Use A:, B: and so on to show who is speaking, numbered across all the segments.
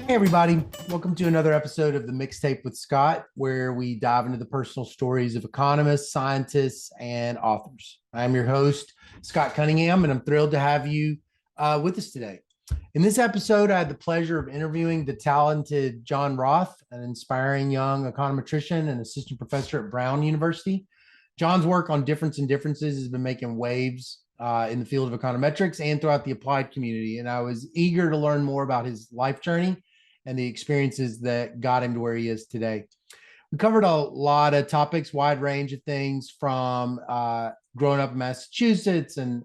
A: Hey, everybody. Welcome to another episode of the Mixtape with Scott, where we dive into the personal stories of economists, scientists, and authors. I'm your host, Scott Cunningham, and I'm thrilled to have you with us today. In this episode, I had the pleasure of interviewing the talented Jon Roth, an inspiring young econometrician and assistant professor at Brown University. Jon's work on difference and differences has been making waves in the field of econometrics and throughout the applied community. And I was eager to learn more about his life journey and the experiences that got him to where he is today. We covered a lot of topics, wide range of things, from growing up in Massachusetts and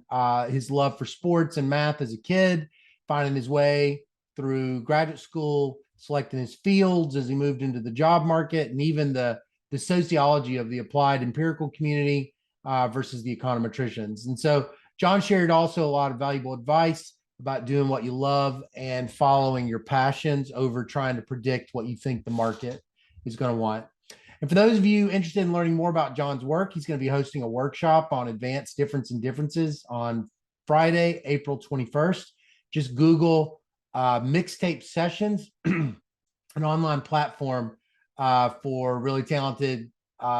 A: his love for sports and math as a kid, finding his way through graduate school, selecting his fields as he moved into the job market, and even the sociology of the applied empirical community versus the econometricians. And so Jon shared also a lot of valuable advice about doing what you love and following your passions over trying to predict what you think the market is going to want. And for those of you interested in learning more about Jon's work, he's going to be hosting a workshop on advanced difference and differences on Friday, April 21st. Just Google Mixtape Sessions, an online platform for really talented,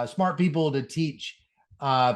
A: smart people to teach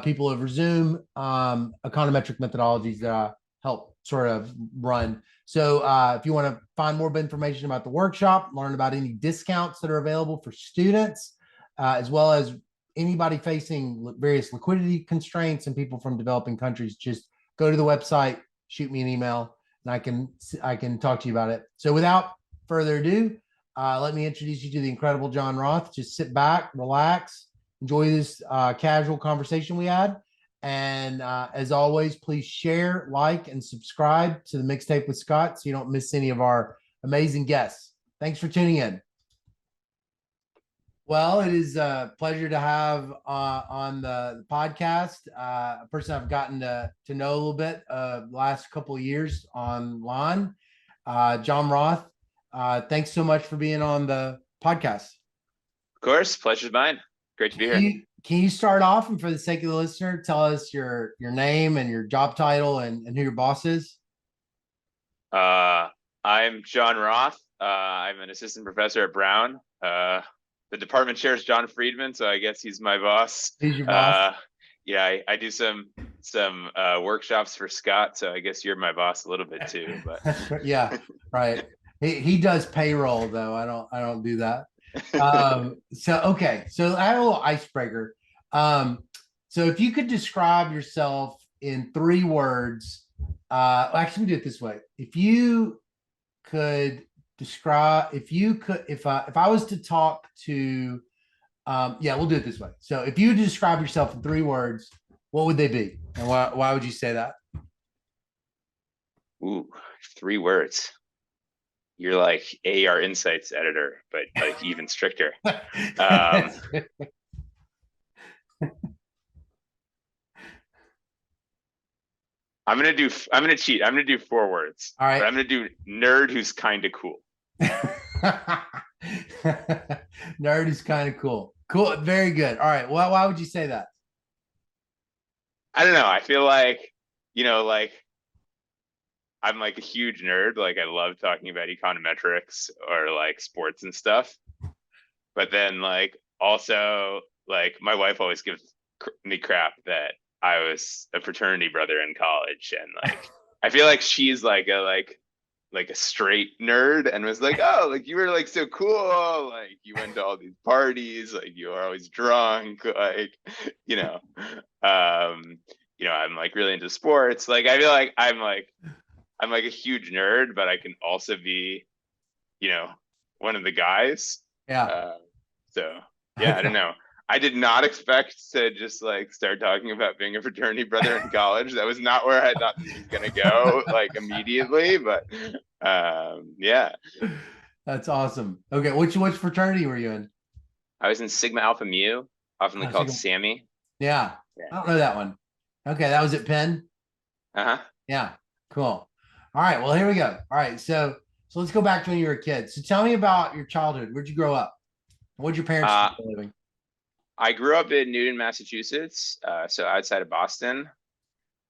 A: people over Zoom econometric methodologies that help sort of run. So if you want to find more information about the workshop, learn about any discounts that are available for students, as well as anybody facing various liquidity constraints and people from developing countries, just go to the website, shoot me an email, and I can talk to you about it. So without further ado, let me introduce you to the incredible Jon Roth. Just sit back, relax, enjoy this casual conversation we had. And as always, please share, like, and subscribe to the Mixtape with Scott so you don't miss any of our amazing guests. Thanks for tuning in. Well, it is a pleasure to have on the podcast a person I've gotten to know a little bit the last couple of years online, Jon Roth. Thanks so much for being on the podcast.
B: Of course, pleasure's mine. Great to be here.
A: Can you start off, and for the sake of the listener, tell us your name and your job title and who your boss is?
B: I'm Jon Roth. I'm an assistant professor at Brown. The department chair is John Friedman, so I guess he's my boss.
A: Who's your boss?
B: Yeah, I do some workshops for Scott, so I guess you're my boss a little bit too. But
A: yeah, right. He does payroll though. I don't do that. So I have a little icebreaker. So if you could describe yourself in 3 words, actually we do it this way. If I was to talk to, we'll do it this way. So if you describe yourself in 3 words, what would they be? And why would you say that?
B: Ooh, 3 words. You're like AR Insights editor, but like even stricter. I'm gonna cheat. I'm gonna do 4 words.
A: All right.
B: But I'm gonna do nerd who's kind of cool.
A: Nerd is kind of cool. Cool. Very good. All right. Well, why would you say that?
B: I don't know. I feel like, like I'm like a huge nerd. Like I love talking about econometrics or like sports and stuff. But then like also like my wife always gives me crap that I was a fraternity brother in college, and like I feel like she's like a straight nerd and was like, oh, like you were like so cool, like you went to all these parties, like you were always drunk, like I'm like really into sports. Like I feel like I'm like a huge nerd, but I can also be one of the guys.
A: Yeah.
B: So yeah, I don't know. I did not expect to just like start talking about being a fraternity brother in college. That was not where I thought this was gonna go, like immediately. But yeah.
A: That's awesome. Okay, which fraternity were you in?
B: I was in Sigma Alpha Mu, often called Sammy.
A: Yeah. I don't know that one. Okay, that was at Penn.
B: Uh-huh.
A: Yeah, cool. All right, well here we go. All right, so let's go back to when you were a kid. So tell me about your childhood. Where'd you grow up? What'd your parents do for a living?
B: I grew up in Newton, Massachusetts, so outside of Boston.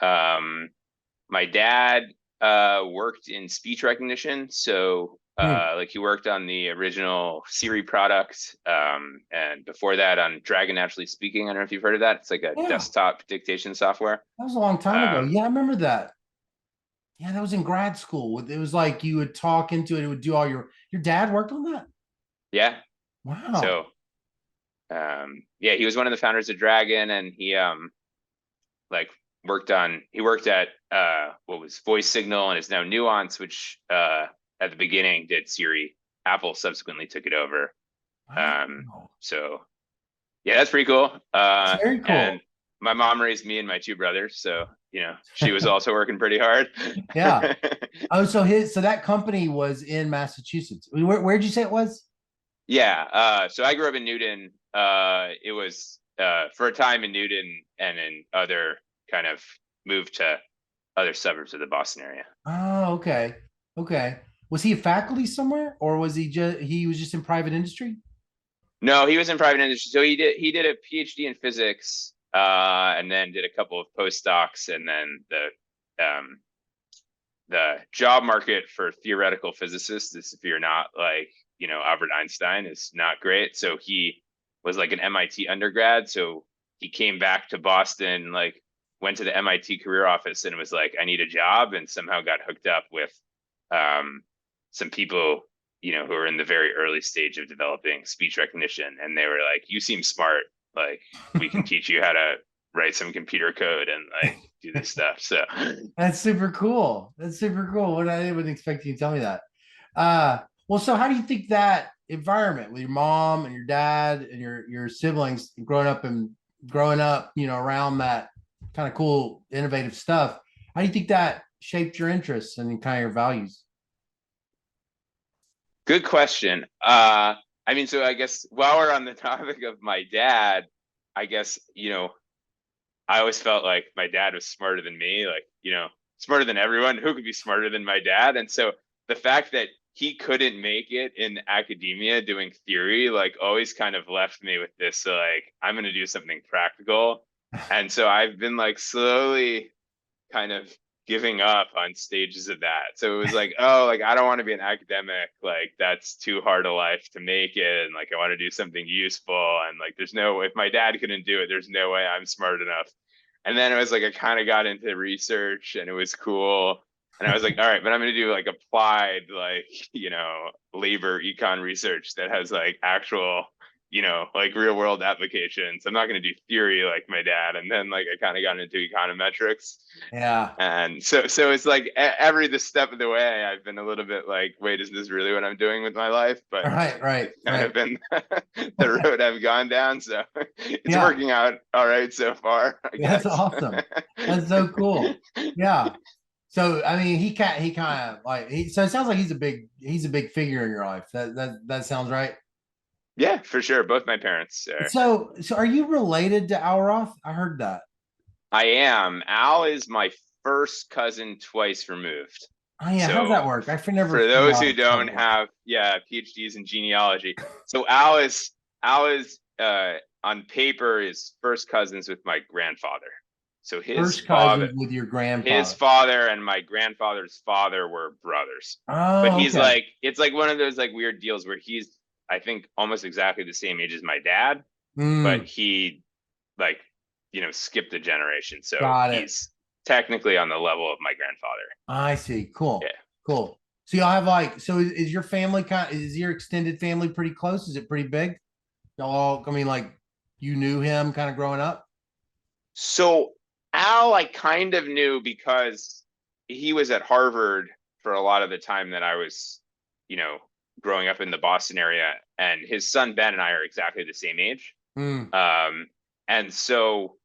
B: My dad worked in speech recognition, so
A: Hmm.
B: Like he worked on the original Siri product, and before that on Dragon Naturally Speaking. I don't know if you've heard of that. It's like a
A: Yeah,
B: desktop dictation software.
A: that was a long time ago.
B: Um,
A: Yeah, I remember that. Yeah, that was in grad school. It was like you would talk into it. It would do all your dad worked on that.
B: yeah.
A: Wow.
B: So yeah, he was one of the founders of Dragon, and he like he worked at what was Voice Signal and is now Nuance, which at the beginning did Siri. Apple subsequently took it over. Um,
A: Wow.
B: so yeah, that's pretty cool.
A: That's very
B: And
A: cool.
B: my mom raised me and my two brothers, so she was also working pretty hard.
A: Yeah. Oh, so that company was in Massachusetts. Where'd you say it was?
B: Yeah, so I grew up in Newton. It was for a time in Newton, and in other kind of moved to other suburbs of the Boston area.
A: Oh, okay. Okay. Was he a faculty somewhere or was he was just in private industry?
B: No, he was in private industry. So he did a PhD in physics, and then did a couple of postdocs, and then the job market for theoretical physicists is, if you're not like Albert Einstein, is not great. So he was like an MIT undergrad. So he came back to Boston, like went to the MIT career office and was like, I need a job, and somehow got hooked up with some people who are in the very early stage of developing speech recognition, and they were like, you seem smart, like we can teach you how to write some computer code and like do this stuff. So
A: That's super cool. That's super cool. What I wouldn't expect you to tell me that. Well, so how do you think that environment with your mom and your dad and your siblings growing up, around that kind of cool, innovative stuff, how do you think that shaped your interests and kind of your values?
B: good question. I mean, so I guess while we're on the topic of my dad, I guess, I always felt like my dad was smarter than me, like, smarter than everyone. Who could be smarter than my dad? And so the fact that he couldn't make it in academia doing theory, like, always kind of left me with this, like, I'm going to do something practical. And so I've been like slowly kind of giving up on stages of that. So it was like, oh, like I don't want to be an academic. Like that's too hard a life to make it. And like I want to do something useful. And like there's no if my dad couldn't do it, there's no way I'm smart enough. And then it was like I kind of got into research and it was cool. And I was like, all right, but I'm gonna do like applied, like, labor econ research that has like actual like real world applications. I'm not going to do theory like my dad. And then like I kind of got into econometrics.
A: Yeah.
B: And so it's like every the step of the way, I've been a little bit like, wait, is this really what I'm doing with my life? But
A: Right, right,
B: it's kind of
A: right.
B: been the road I've gone down. So it's
A: Yeah.
B: working out all right so far, I
A: That's
B: guess.
A: awesome. That's so cool. Yeah. So I mean, he kind of like so it sounds like he's a big figure in your life. That sounds right.
B: Yeah, for sure. Both my parents are.
A: So are you related to Al Roth? I heard that.
B: I am. Al is my first cousin twice removed.
A: Oh yeah, how does
B: So
A: that work? I never
B: for
A: figured
B: those
A: out
B: who
A: how
B: don't
A: it works.
B: have, yeah, PhDs in genealogy, so Al is on paper is first cousins with my grandfather. So
A: First cousins with your
B: his
A: grandfather.
B: father and my grandfather's father were brothers. But
A: Oh,
B: he's
A: okay.
B: like, it's like one of those like weird deals where he's, I think, almost exactly the same age as my dad, but
A: Mm,
B: he like, skipped a generation. So
A: got it.
B: he's technically on the level of my grandfather.
A: I see. Cool.
B: Yeah.
A: Cool. So y'all have like so is your family is your extended family pretty close? Is it pretty big? Y'all, I mean, like you knew him kind of growing up?
B: So Al, I kind of knew because he was at Harvard for a lot of the time that I was, you know, growing up in the Boston area, and his son Ben and I are exactly the same age.
A: Mm,
B: Um, and so,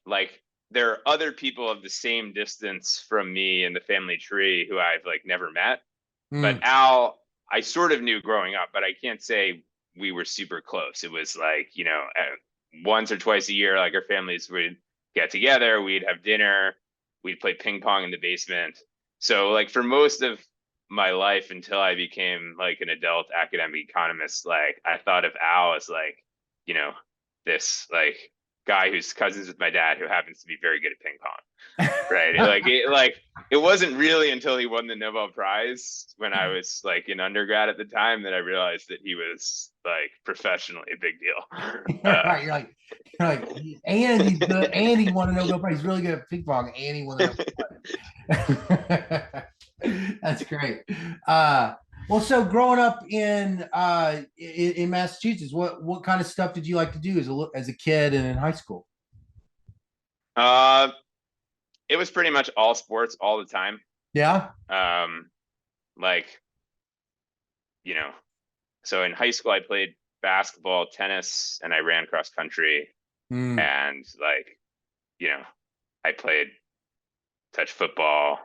B: like, there are other people of the same distance from me in the family tree who I've like never met. But
A: mm.
B: Al, I sort of knew growing up, but I can't say we were super close. It was like, once or twice a year, like our families would get together, we'd have dinner, we'd play ping pong in the basement. So, like, for most of my life until I became like an adult academic economist, like, I thought of Al as like, you know, this like guy who's cousins with my dad who happens to be very good at ping pong. Right. It wasn't really until he won the Nobel Prize when I was like in undergrad at the time that I realized that he was like professionally a big deal.
A: Right. You're like, and he's good, and he won a Nobel Prize. He's really good at ping pong, and he won the Nobel Prize. That's great. Well, so growing up in Massachusetts, what kind of stuff did you like to do as a kid and in high school?
B: uh, it was pretty much all sports all the time.
A: Yeah.
B: Like, you know, so in high school I played basketball, tennis, and I ran cross country.
A: Mm.
B: And like, I played touch football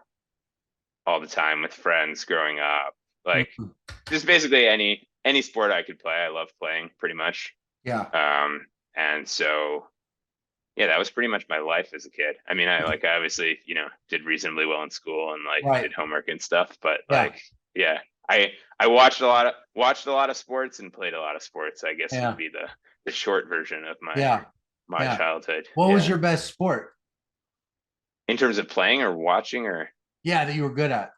B: all the time with friends growing up. Like just basically any sport I could play. I love playing pretty much.
A: Yeah.
B: And so yeah, that was pretty much my life as a kid. I mean, I obviously, did reasonably well in school and like
A: Right.
B: did homework and stuff, but
A: Yeah.
B: like, yeah, I watched a lot of sports and played a lot of sports, I guess
A: Yeah.
B: would be the short version of my
A: Yeah.
B: childhood.
A: What was
B: Yeah.
A: your best sport?
B: In terms of playing or watching or
A: Yeah, that you were good at,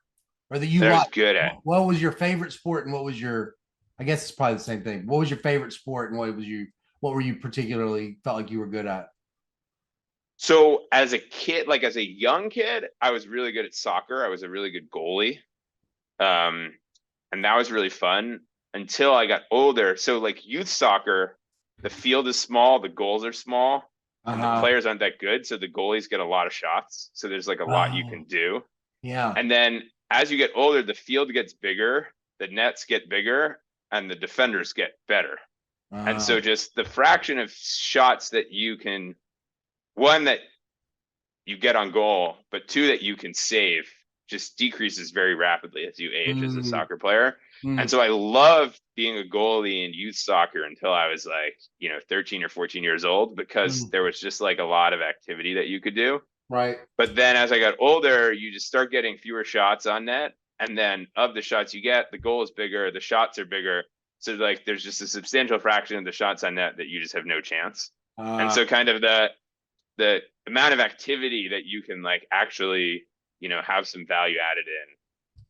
A: or that you
B: that I was
A: liked.
B: good at?
A: What was your favorite sport, and what was your? I guess it's probably the same thing. What was your favorite sport, and what were you particularly felt like you were good at?
B: So as a kid, like as a young kid, I was really good at soccer. I was a really good goalie. Um, and that was really fun until I got older. So like youth soccer, the field is small, the goals are small, and the players aren't that good. So the goalies get a lot of shots. So there's like a lot you can do.
A: Yeah.
B: And then as you get older, the field gets bigger, the nets get bigger, and the defenders get better. And so just the fraction of shots that you can, one that you get on goal, but two that you can save just decreases very rapidly as you age as a soccer player. And so I loved being a goalie in youth soccer until I was like, 13 or 14 years old, because there was just like a lot of activity that you could do.
A: Right.
B: But then as I got older, you just start getting fewer shots on net. And then of the shots you get, the goal is bigger, the shots are bigger. So like there's just a substantial fraction of the shots on net that you just have no chance. And so kind of the amount of activity that you can like actually, have some value added in,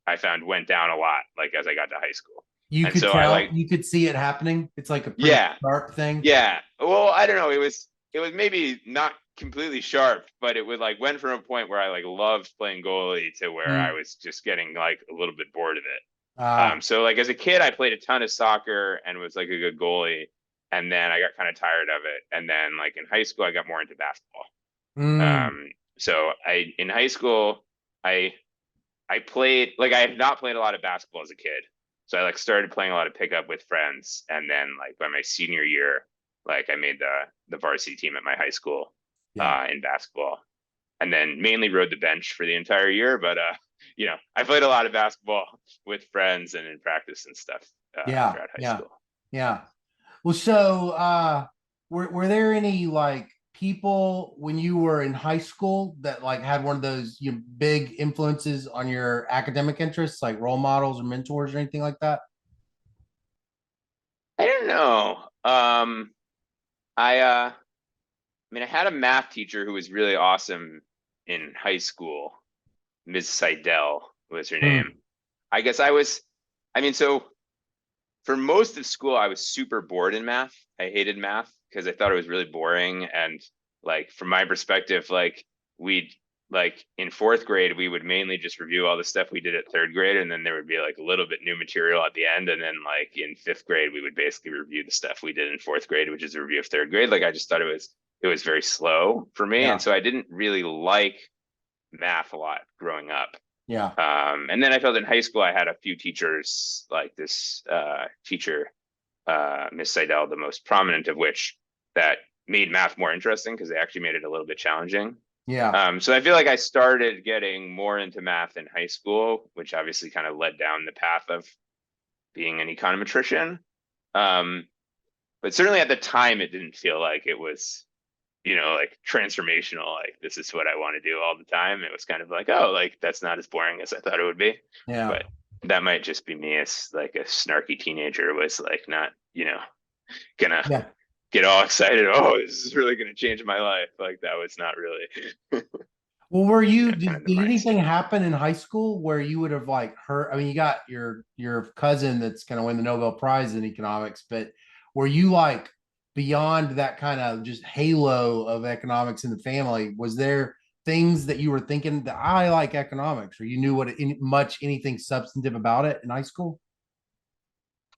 B: I found went down a lot, like as I got to high school.
A: You
B: and
A: could
B: so
A: tell, you could see it happening. It's like a pretty sharp thing.
B: Yeah. Well, I don't know. It was maybe not completely sharp, but it would like went from a point where I like loved playing goalie to where I was just getting like a little bit bored of it. So like as a kid, I played a ton of soccer and was like a good goalie. And then I got kind of tired of it. And then like in high school, I got more into basketball. So in high school, I played, like I had not played a lot of basketball as a kid. So I like started playing a lot of pickup with friends. And then like by my senior year, like I made the varsity team at my high school in basketball, and then mainly rode the bench for the entire year. But I played a lot of basketball with friends and in practice and stuff throughout high school.
A: Yeah. Well, so were there any like people when you were in high school that like had one of those big influences on your academic interests, like role models or mentors or anything like that?
B: I don't know. I mean, I had a math teacher who was really awesome in high school. Ms. Seidel was her name. I guess so for most of school, I was super bored in math. I hated math because I thought it was really boring. And like, from my perspective, like in fourth grade, we would mainly just review all the stuff we did at third grade. And then there would be like a little bit new material at the end. And then like in fifth grade, we would basically review the stuff we did in fourth grade, which is a review of third grade. Like, I just thought it was very slow for me. And so I didn't really like math a lot growing up.
A: Yeah.
B: And then I felt in high school, I had a few teachers like this teacher, Miss Seidel, the most prominent of which, that made math more interesting because they actually made it a little bit challenging.
A: Yeah.
B: So I feel like I started getting more into math in high school, which obviously kind of led down the path of being an econometrician. But certainly at the time, it didn't feel like it was, like transformational, like this is what I want to do all the time. It was kind of like, oh, like that's not as boring as I thought it would be.
A: Yeah.
B: But that might just be me as like a snarky teenager was like not, gonna get all excited. Oh, this is really going to change my life. Like that was not really,
A: Well, were you,
B: kind of the
A: did anything
B: mindset.
A: happen in high school where you would have like heard? I mean, you got your cousin that's going to win the Nobel Prize in economics, but were you like beyond that kind of just halo of economics in the family? Was there things that you were thinking that I like economics, or you knew much anything substantive about it in high school?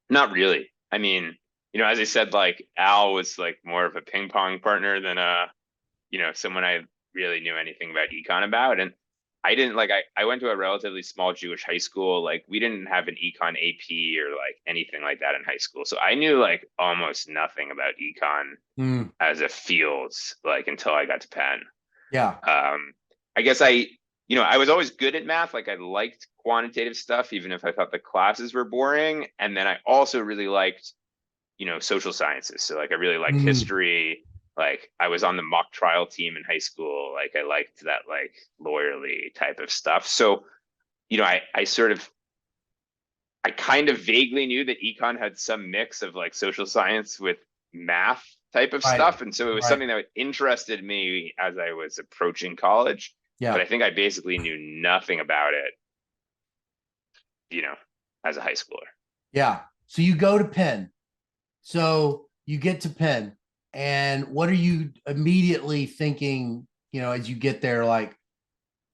B: Not really. I mean, as I said, like Al was like more of a ping pong partner than someone I really knew anything about econ about. And I didn't like I went to a relatively small Jewish high school. Like we didn't have an econ AP or like anything like that in high school. So I knew like almost nothing about econ
A: Mm,
B: as a field, like until I got to Penn.
A: yeah,
B: Um, I guess I was always good at math. Like I liked quantitative stuff, even if I thought the classes were boring. And then I also really liked, social sciences. So like I really liked
A: mm,
B: history. Like I was on the mock trial team in high school. Like I liked that like lawyerly type of stuff. So, I kind of vaguely knew that econ had some mix of like social science with math type of
A: right,
B: stuff. And so it was
A: right,
B: something that interested me as I was approaching college. But
A: yeah.
B: I think I basically knew nothing about it, you know, as a high schooler.
A: Yeah. So you go to Penn. So you get to Penn, and what are you immediately thinking, as you get there, like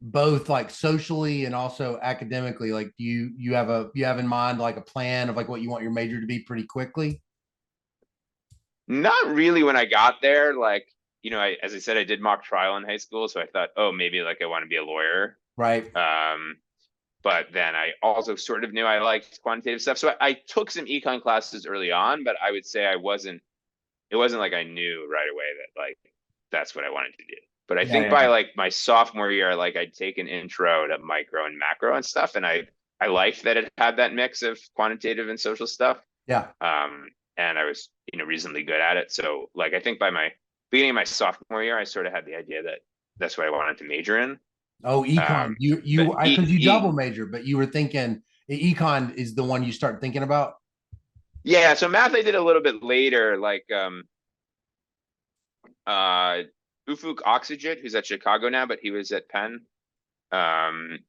A: both like socially and also academically? Like you have in mind like a plan of like what you want your major to be pretty quickly?
B: Not really when I got there. Like, as I said, I did mock trial in high school. So I thought, oh, maybe like I want to be a lawyer.
A: Right.
B: Um, but then I also sort of knew I liked quantitative stuff. So I took some econ classes early on, but I would say it wasn't like I knew right away that like that's what I wanted to do. But I
A: Yeah,
B: think
A: yeah,
B: by
A: yeah.
B: like my sophomore year, like I'd take an intro to micro and macro and stuff. And I liked that it had that mix of quantitative and social stuff.
A: Yeah.
B: Um, and I was, reasonably good at it. So like I think by my beginning of my sophomore year, I sort of had the idea that that's what I wanted to major in.
A: Oh, econ.
B: But
A: Because you double major, but you were thinking econ is the one you start thinking about.
B: yeah, so math I did a little bit later, like uh Ufuk Oxygen, who's at Chicago now, but he was at Penn. Um,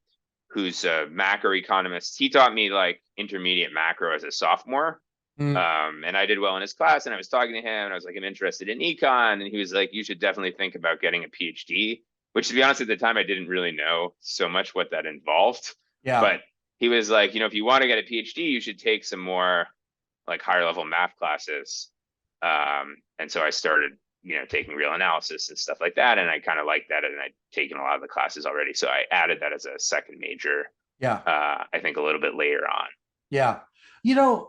B: who's a macroeconomist. He taught me like intermediate macro as a sophomore.
A: Mm,
B: And I did well in his class, and I was talking to him, and I was like, I'm interested in econ. And he was like, you should definitely think about getting a PhD, which to be honest, at the time, I didn't really know so much what that involved.
A: yeah.
B: But he was like, if you want to get a PhD, you should take some more like higher level math classes. And so I started, taking real analysis and stuff like that. And I kind of liked that. And I'd taken a lot of the classes already. So I added that as a second major,
A: Yeah.
B: I think a little bit later on.
A: Yeah.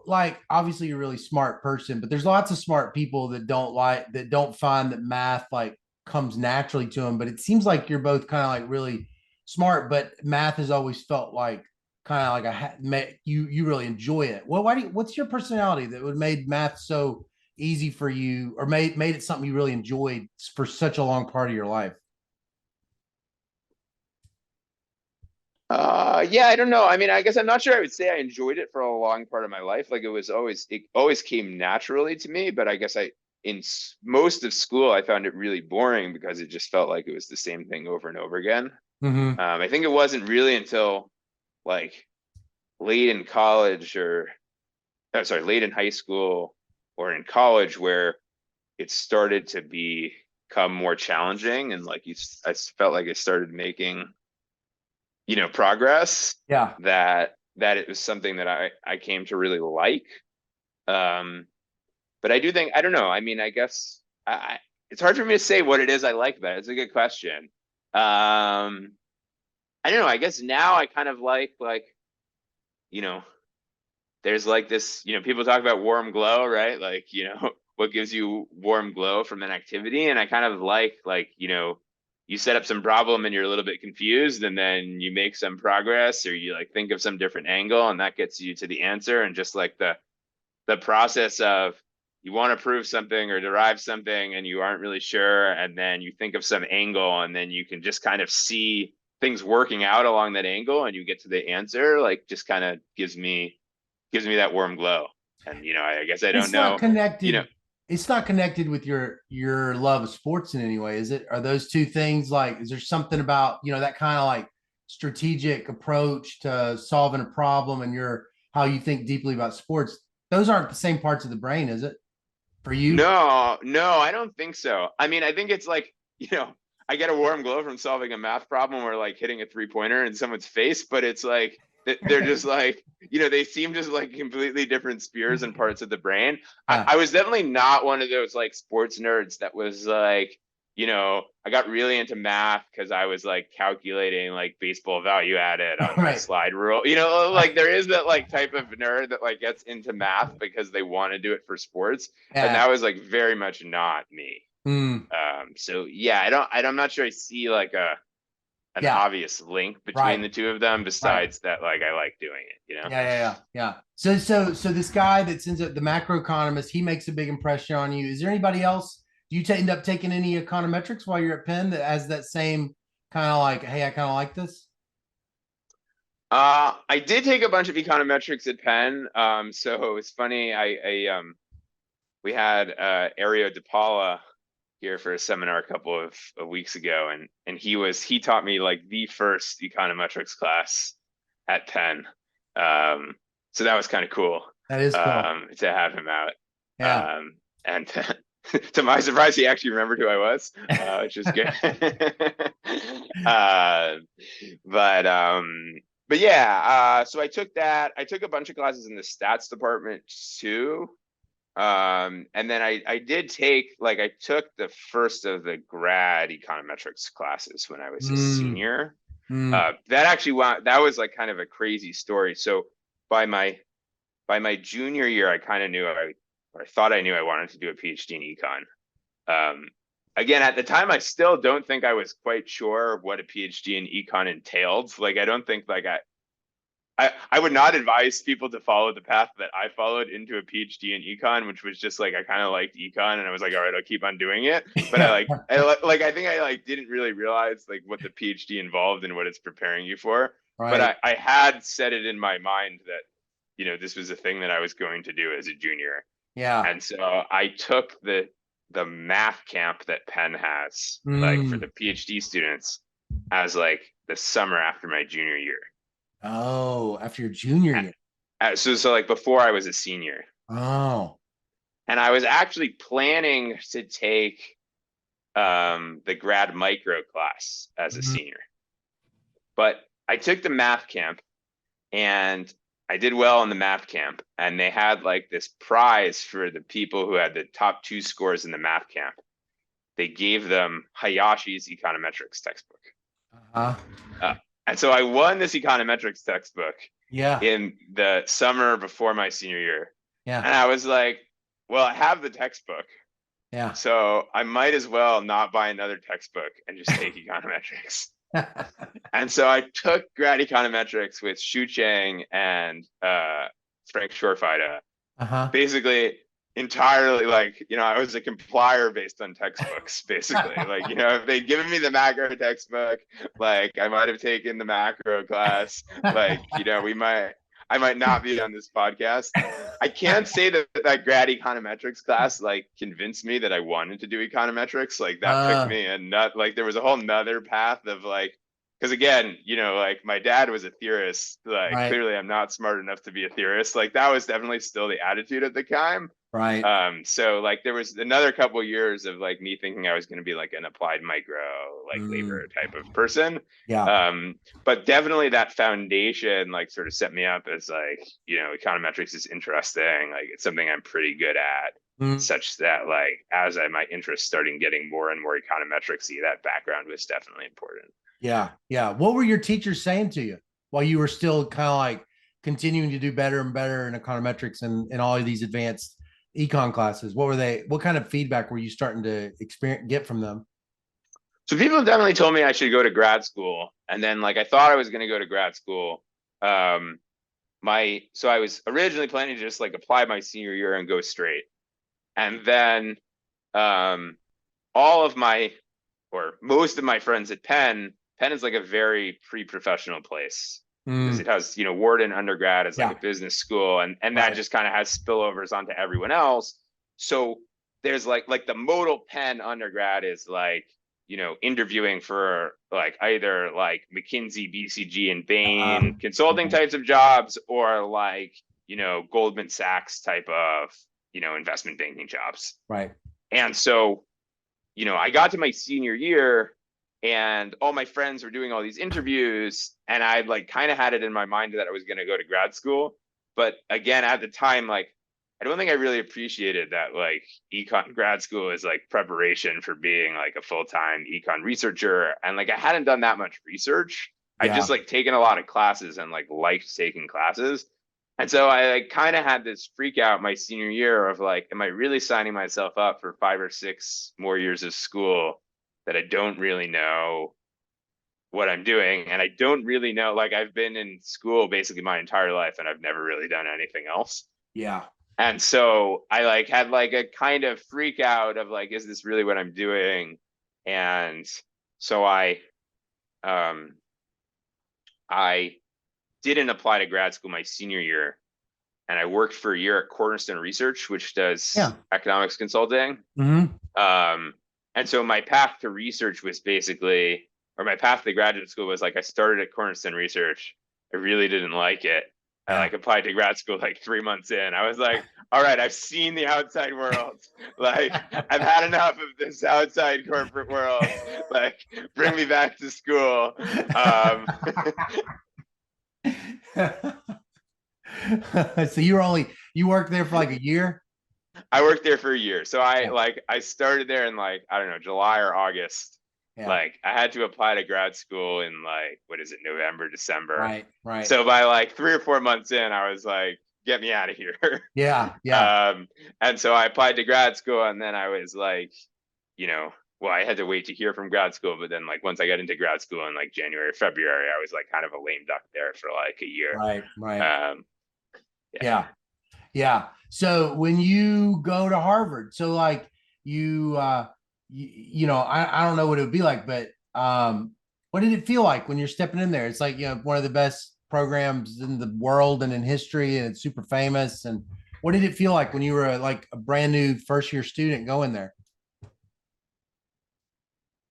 A: Like obviously you're a really smart person, but there's lots of smart people that don't find that math like comes naturally to them. But it seems like you're both kind of like really smart, but math has always felt like kind of like you really enjoy it. Well, what's your personality that would made math so easy for you, or made it something you really enjoyed for such a long part of your life?
B: Yeah, I don't know. I mean, I guess I'm not sure I would say I enjoyed it for a long part of my life. Like it always came naturally to me, but I guess most of school, I found it really boring because it just felt like it was the same thing over and over again.
A: Mm-hmm.
B: I think it wasn't really until like late in college late in high school or in college where it started to become more challenging. And like I felt like I started making progress
A: Yeah.
B: that it was something that I came to really like. Um, but I do think I don't know. I mean, I guess it's hard for me to say what it is I like about it. It's a good question. I don't know. I guess now I kind of like you know there's like this people talk about warm glow, right? Like what gives you warm glow from an activity, and I kind of like you set up some problem and you're a little bit confused, and then you make some progress or you like think of some different angle and that gets you to the answer. And just like the process of you want to prove something or derive something and you aren't really sure, and then you think of some angle and then you can just kind of see things working out along that angle and you get to the answer, like just kind of gives me that warm glow. And I guess I don't
A: It's not
B: know, you know
A: connected. it's not connected with your love of sports in any way, is it? Are those two things like, is there something about, that kind of like strategic approach to solving a problem and your how you think deeply about sports? Those aren't the same parts of the brain, is it? For you?
B: No, no, I don't think so. I mean, I think it's like, I get a warm glow from solving a math problem or like hitting a 3-pointer in someone's face, but it's like they're just like, they seem just like completely different spheres and parts of the brain. I,
A: Yeah.
B: I was definitely not one of those like sports nerds that was like, I got really into math because I was like calculating like baseball value added on my
A: Right.
B: slide rule. Like there is that like type of nerd that like gets into math because they want to do it for sports. And
A: Yeah.
B: that was like very much not me.
A: Mm,
B: So yeah, I'm not sure I see like an
A: yeah.
B: obvious link between
A: Right.
B: the two of them
A: Right.
B: besides that like I like doing it.
A: Yeah. So this guy that sends up the macroeconomist, he makes a big impression on you. Is there anybody else? Do you end up taking any econometrics while you're at Penn that has that same kind of like, hey, I kind of like this?
B: I did take a bunch of econometrics at Penn. So it's funny. We had Ario DePaula here for a seminar a couple of weeks ago, and he taught me like the first econometrics class at Penn. So that was kind of cool
A: That is cool.
B: to have him out.
A: Yeah.
B: And to my surprise, he actually remembered who I was, which is good. uh, but um, but yeah, so I took that. I took a bunch of classes in the stats department too. And then I did take like I took the first of the grad econometrics classes when I was a
A: Mm,
B: senior.
A: mm,
B: That was like kind of a crazy story. So by my junior year, I kind of knew or I thought I knew I wanted to do a PhD in econ. Um, Again, at the time, I still don't think I was quite sure what a PhD in econ entailed. Like, I don't think like I would not advise people to follow the path that I followed into a PhD in econ, which was just like I kind of liked econ and I was like, all right, I'll keep on doing it. But
A: yeah.
B: I think I like didn't really realize like what the PhD involved and what it's preparing you for. But
A: Right.
B: I had set it in my mind that this was a thing that I was going to do as a junior.
A: Yeah.
B: And so I took the math camp that Penn has like for
A: Mm.
B: the PhD students as like the summer after my junior year.
A: Oh, after your junior year.
B: So like before I was a senior,
A: Oh.
B: and I was actually planning to take the grad micro class as a
A: Mm,
B: senior, but I took the math camp and I did well in the math camp, and they had like this prize for the people who had the top 2 scores in the math camp. They gave them Hayashi's econometrics textbook,
A: uh-huh.
B: uh, and so I won this econometrics textbook
A: Yeah.
B: in the summer before my senior year.
A: Yeah.
B: And I was like, well, I have the textbook.
A: Yeah.
B: So I might as well not buy another textbook and just take econometrics. And so I took grad econometrics with Shu Chang and Frank Shorefida.
A: Uh-huh.
B: Basically, entirely like, I was a complier based on textbooks, basically. Like, if they'd given me the macro textbook, like I might have taken the macro class, like, I might not be on this podcast. I can't say that grad econometrics class like convinced me that I wanted to do econometrics. Like that took
A: Uh,
B: me and not like there was a whole nother path of like because again, like my dad was a theorist. Like
A: right.
B: clearly I'm not smart enough to be a theorist. Like that was definitely still the attitude at the time.
A: Right.
B: So like there was another couple years of like me thinking I was going to be like an applied micro, like labor
A: Mm,
B: type of person.
A: yeah.
B: But definitely that foundation like sort of set me up as like, econometrics is interesting. Like it's something I'm pretty good at,
A: Mm,
B: such that like as my interest starting getting more and more econometricsy, that background was definitely important.
A: yeah. Yeah. What were your teachers saying to you while you were still kind of like continuing to do better and better in econometrics and all of these advanced econ classes? What kind of feedback were you starting to get from them?
B: So people have definitely told me I should go to grad school. And then like I thought I was going to go to grad school. Um, so I was originally planning to just like apply my senior year and go straight. And then um, all of my or most of my friends at Penn is like a very pre-professional place because
A: Mm,
B: it has, Wharton undergrad is like
A: yeah.
B: a business school and that
A: Right.
B: just kind of has spillovers onto everyone else. So there's like the modal Penn undergrad is like, interviewing for like either like McKinsey, BCG, and Bain consulting types of jobs, or like, Goldman Sachs type of, investment banking jobs.
A: Right.
B: And so, I got to my senior year and all my friends were doing all these interviews, and I'd like kind of had it in my mind that I was going to go to grad school. But again, at the time, like, I don't think I really appreciated that like econ grad school is like preparation for being like a full-time econ researcher. And like, I hadn't done that much research. I
A: Yeah.
B: just like taken a lot of classes and like liked taking classes. And so I like kind of had this freak out my senior year of like, am I really signing myself up for 5 or 6 more years of school that I don't really know what I'm doing? And I don't really know, like, I've been in school basically my entire life and I've never really done anything else.
A: Yeah.
B: And so I like had like a kind of freak out of like, is this really what I'm doing? And so um I didn't apply to grad school my senior year, and I worked for a year at Cornerstone Research, which does
A: Yeah.
B: economics consulting.
A: Mm-hmm.
B: And so my path to research was basically, or my path to graduate school was like, I started at Cornerstone Research. I really didn't like it. I
A: Yeah.
B: like applied to grad school like 3 months in. I was like, all right, I've seen the outside world. Like, I've had enough of this outside corporate world. Like, bring me back to school.
A: So you worked there for like a year?
B: I worked there for a year. So
A: Yeah.
B: I started there in like, I don't know, July or August.
A: Yeah.
B: Like, I had to apply to grad school in like, what is it, November, December.
A: Right. Right.
B: So by like 3 or 4 months in, I was like, get me out of here.
A: Yeah. Yeah.
B: And so I applied to grad school, and then I was like, you know, well, I had to wait to hear from grad school. But then like once I got into grad school in like January, February, I was like kind of a lame duck there for like a year.
A: Right. Right.
B: Yeah.
A: Yeah. Yeah. So when you go to Harvard, so like I don't know what it would be like, but what did it feel like when you're stepping in there? It's like, one of the best programs in the world and in history, and it's super famous. And what did it feel like when you were like a brand new first year student going there?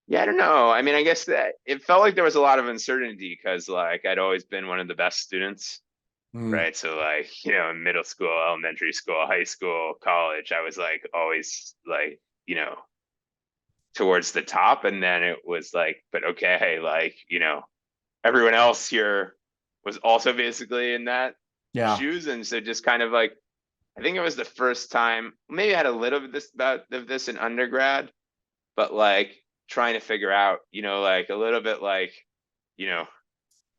B: Yeah, I don't know. I mean, I guess that it felt like there was a lot of uncertainty because like I'd always been one of the best students,
A: Mm,
B: right? So like, in middle school, elementary school, high school, college, I was like always like, towards the top. And then it was like, but okay, like, everyone else here was also basically in that
A: yeah.
B: shoes. And so just kind of like, I think it was the first time, maybe I had a little bit of this in undergrad, but like trying to figure out, like a little bit like, you know,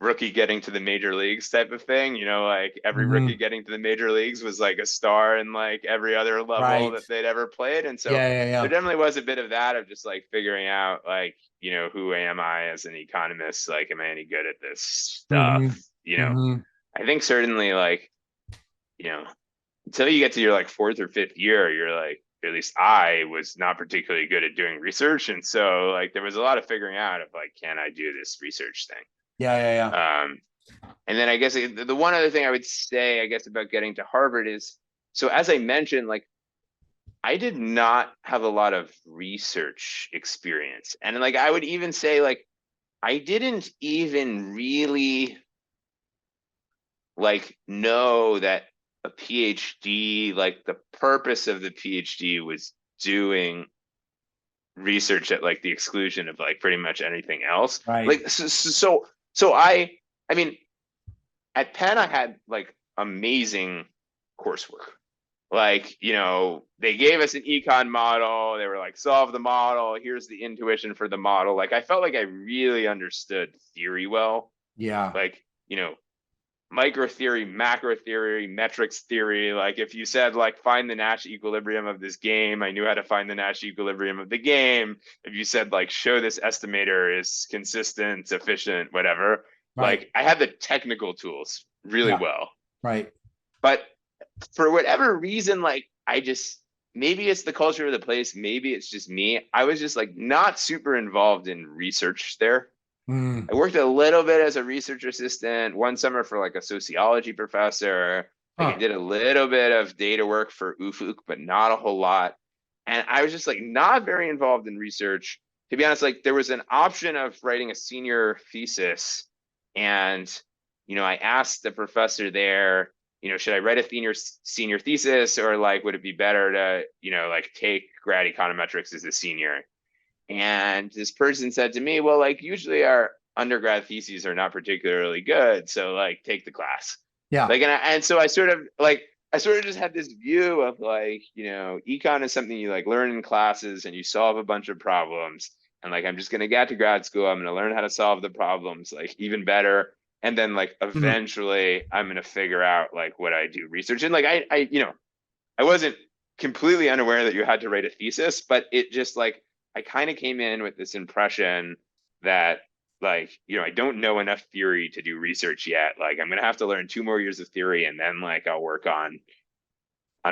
B: rookie getting to the major leagues type of thing. Like every rookie
A: Mhm.
B: getting to the major leagues was like a star in like every other level
A: Right.
B: that they'd ever played. And so
A: Yeah. Yeah.
B: there
A: Yeah.
B: definitely was a bit of that of just like figuring out like, who am I as an economist? Like, am I any good at this stuff?
A: Hmm.
B: You know,
A: Hmm.
B: I think certainly like, you know, until you get to your like fourth or fifth year, you're like, at least I was not particularly good at doing research. And so like there was a lot of figuring out of like, can I do this research thing?
A: Yeah. Yeah. Yeah.
B: And then I guess the one other thing I would say, I guess, about getting to Harvard is, so as I mentioned, like I did not have a lot of research experience. And like I would even say like I didn't even really like know that a PhD, like the purpose of the PhD was doing research at like the exclusion of like pretty much anything else.
A: Right.
B: Like so I mean, at Penn I had like amazing coursework. Like, they gave us an econ model. They were like, solve the model. Here's the intuition for the model. Like, I felt like I really understood theory well.
A: Yeah.
B: Like, micro theory, macro theory, metrics theory. Like, if you said, like, find the Nash equilibrium of this game, I knew how to find the Nash equilibrium of the game. If you said, like, show this estimator is consistent, efficient, whatever,
A: Right.
B: like, I had the technical tools really
A: Yeah.
B: well.
A: Right.
B: But for whatever reason, like maybe it's the culture of the place, maybe it's just me. I was just like not super involved in research there.
A: Mm.
B: I worked a little bit as a research assistant one summer for like a sociology professor. Like I
A: Huh.
B: did a little bit of data work for UFUK, but not a whole lot. And I was just like not very involved in research. To be honest, like there was an option of writing a senior thesis. And, I asked the professor there, should I write a senior thesis, or like would it be better to, like take grad econometrics as a senior? And this person said to me, well, like usually our undergrad theses are not particularly good. So like take the class.
A: Yeah.
B: Like, and so I sort of just had this view of like, econ is something you like learn in classes and you solve a bunch of problems. And like, I'm just going to get to grad school. I'm going to learn how to solve the problems like even better. And then like
A: Mhm.
B: eventually I'm going to figure out like what I do research. And like, I wasn't completely unaware that you had to write a thesis, but it just like, I kind of came in with this impression that like, I don't know enough theory to do research yet. Like I'm going to have to learn 2 more years of theory and then like I'll work on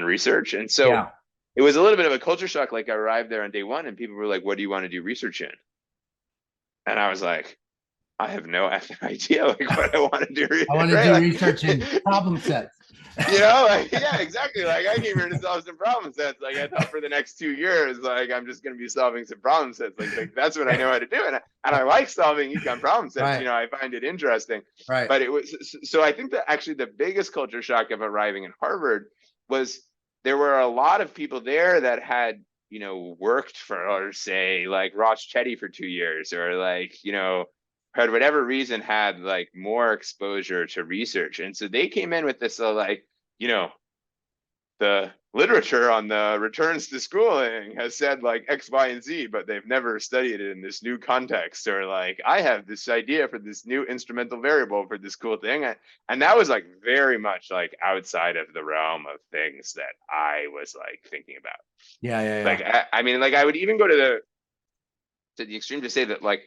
B: research. And so
A: Yeah.
B: it was a little bit of a culture shock. Like I arrived there on day one and people were like, what do you want to do research in? And I was like, I have no idea like what I want to do,
A: I want to
B: right?
A: do
B: Like,
A: research in problem sets.
B: like, yeah, exactly. Like I came here to solve some problem sets. Like I thought for the next 2 years, like I'm just going to be solving some problem sets. Like that's what I know how to do. And I like solving econ problem sets.
A: Right.
B: I find it interesting.
A: Right.
B: But it was, so I think that actually the biggest culture shock of arriving in Harvard was there were a lot of people there that had, worked for, or say like Ross Chetty for 2 years, or like, for whatever reason had like more exposure to research. And so they came in with this like, you know, the literature on the returns to schooling has said like X, Y, and Z, but they've never studied it in this new context. Or like, I have this idea for this new instrumental variable for this cool thing. And that was like very much like outside of the realm of things that I was like thinking about.
A: Yeah. Yeah.
B: Like,
A: Yeah.
B: I mean, like I would even go to the extreme to say that like,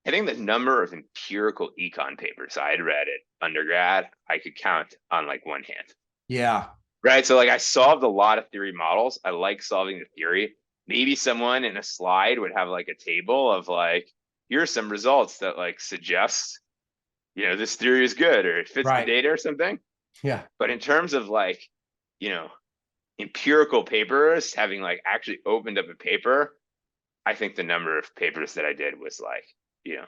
B: I think the number of empirical econ papers I had read at undergrad, I could count on like one hand.
A: Yeah.
B: Right. So like I solved a lot of theory models. I like solving the theory. Maybe someone in a slide would have like a table of like, here are some results that like suggest, this theory is good or it fits the
A: Right.
B: data or something.
A: Yeah.
B: But in terms of like, you know, empirical papers, having like actually opened up a paper, I think the number of papers that I did was like, you know,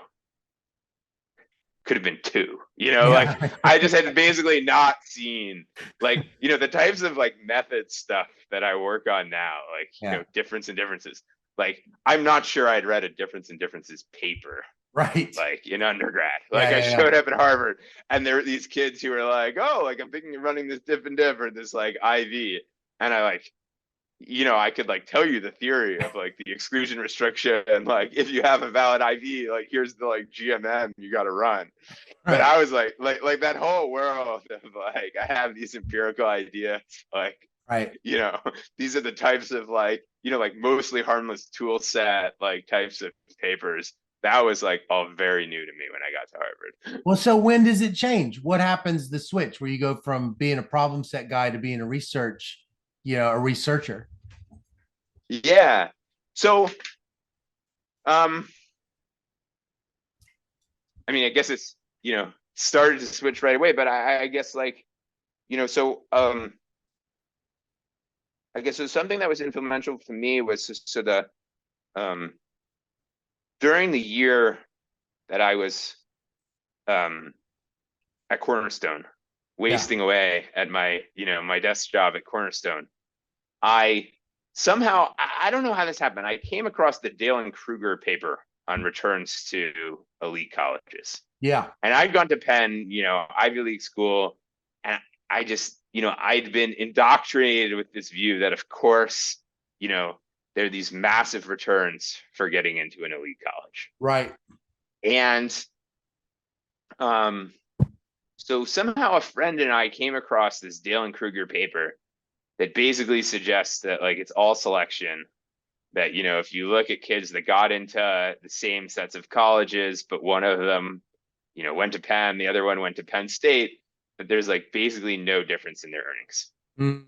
B: could have been two, like
A: Yeah.
B: I just had basically not seen like, the types of like method stuff that I work on now, like,
A: Yeah.
B: difference and differences. Like, I'm not sure I'd read a difference and differences paper,
A: Right.
B: like in undergrad.
A: Yeah.
B: Like I
A: Yeah. Yeah.
B: showed up at Harvard and there were these kids who were like, oh, like I'm thinking of running this diff and diff or this like IV. And I like, I could like tell you the theory of like the exclusion restriction and like if you have a valid IV, like here's the like GMM you got to run. But
A: Right.
B: I was like that whole world of like I have these empirical ideas, like
A: Right.
B: these are the types of like like mostly harmless tool set like types of papers. That was like all very new to me when I got to Harvard.
A: Well, so when does it change? What happens the switch where you go from being a problem set guy to being a a researcher?
B: Yeah. So um I mean I guess it's started to switch right away, but I guess like so I guess so something that was influential for me was so the um during the year that I was um at Cornerstone,
A: Yeah.
B: wasting away at my my desk job at Cornerstone, I somehow I don't know how this happened. I came across the Dale and Kruger paper on returns to elite colleges.
A: Yeah.
B: And I'd gone to Penn, Ivy League school, and I just, I'd been indoctrinated with this view that, of course, there are these massive returns for getting into an elite college.
A: Right.
B: And um, so somehow a friend and I came across this Dale and Kruger paper that basically suggests that like it's all selection. That if you look at kids that got into the same sets of colleges, but one of them went to Penn, the other one went to Penn State, but there's like basically no difference in their earnings.
A: Mm.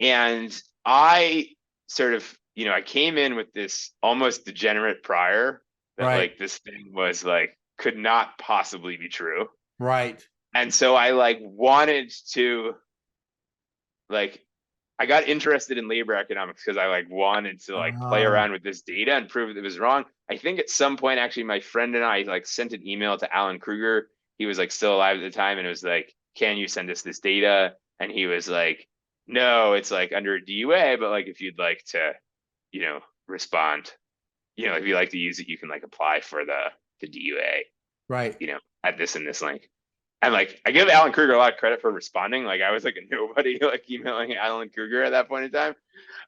B: And I sort of, I came in with this almost degenerate prior that
A: Right.
B: like this thing was like could not possibly be true.
A: Right.
B: And so I like wanted to like I got interested in labor economics because I like wanted to like play
A: Ah,
B: around with this data and prove that it was wrong. I think at some point, actually, my friend and I like sent an email to Alan Kruger. He was like still alive at the time, and it was like, "Can you send us this data?" And he was like, "No, it's like under a DUA, but like if you'd like to, respond, if you like to use it, you can like apply for the DUA,
A: right.
B: at this and this link." And like I give Alan Kruger a lot of credit for responding. Like I was like a nobody like emailing Alan Kruger at that point in time.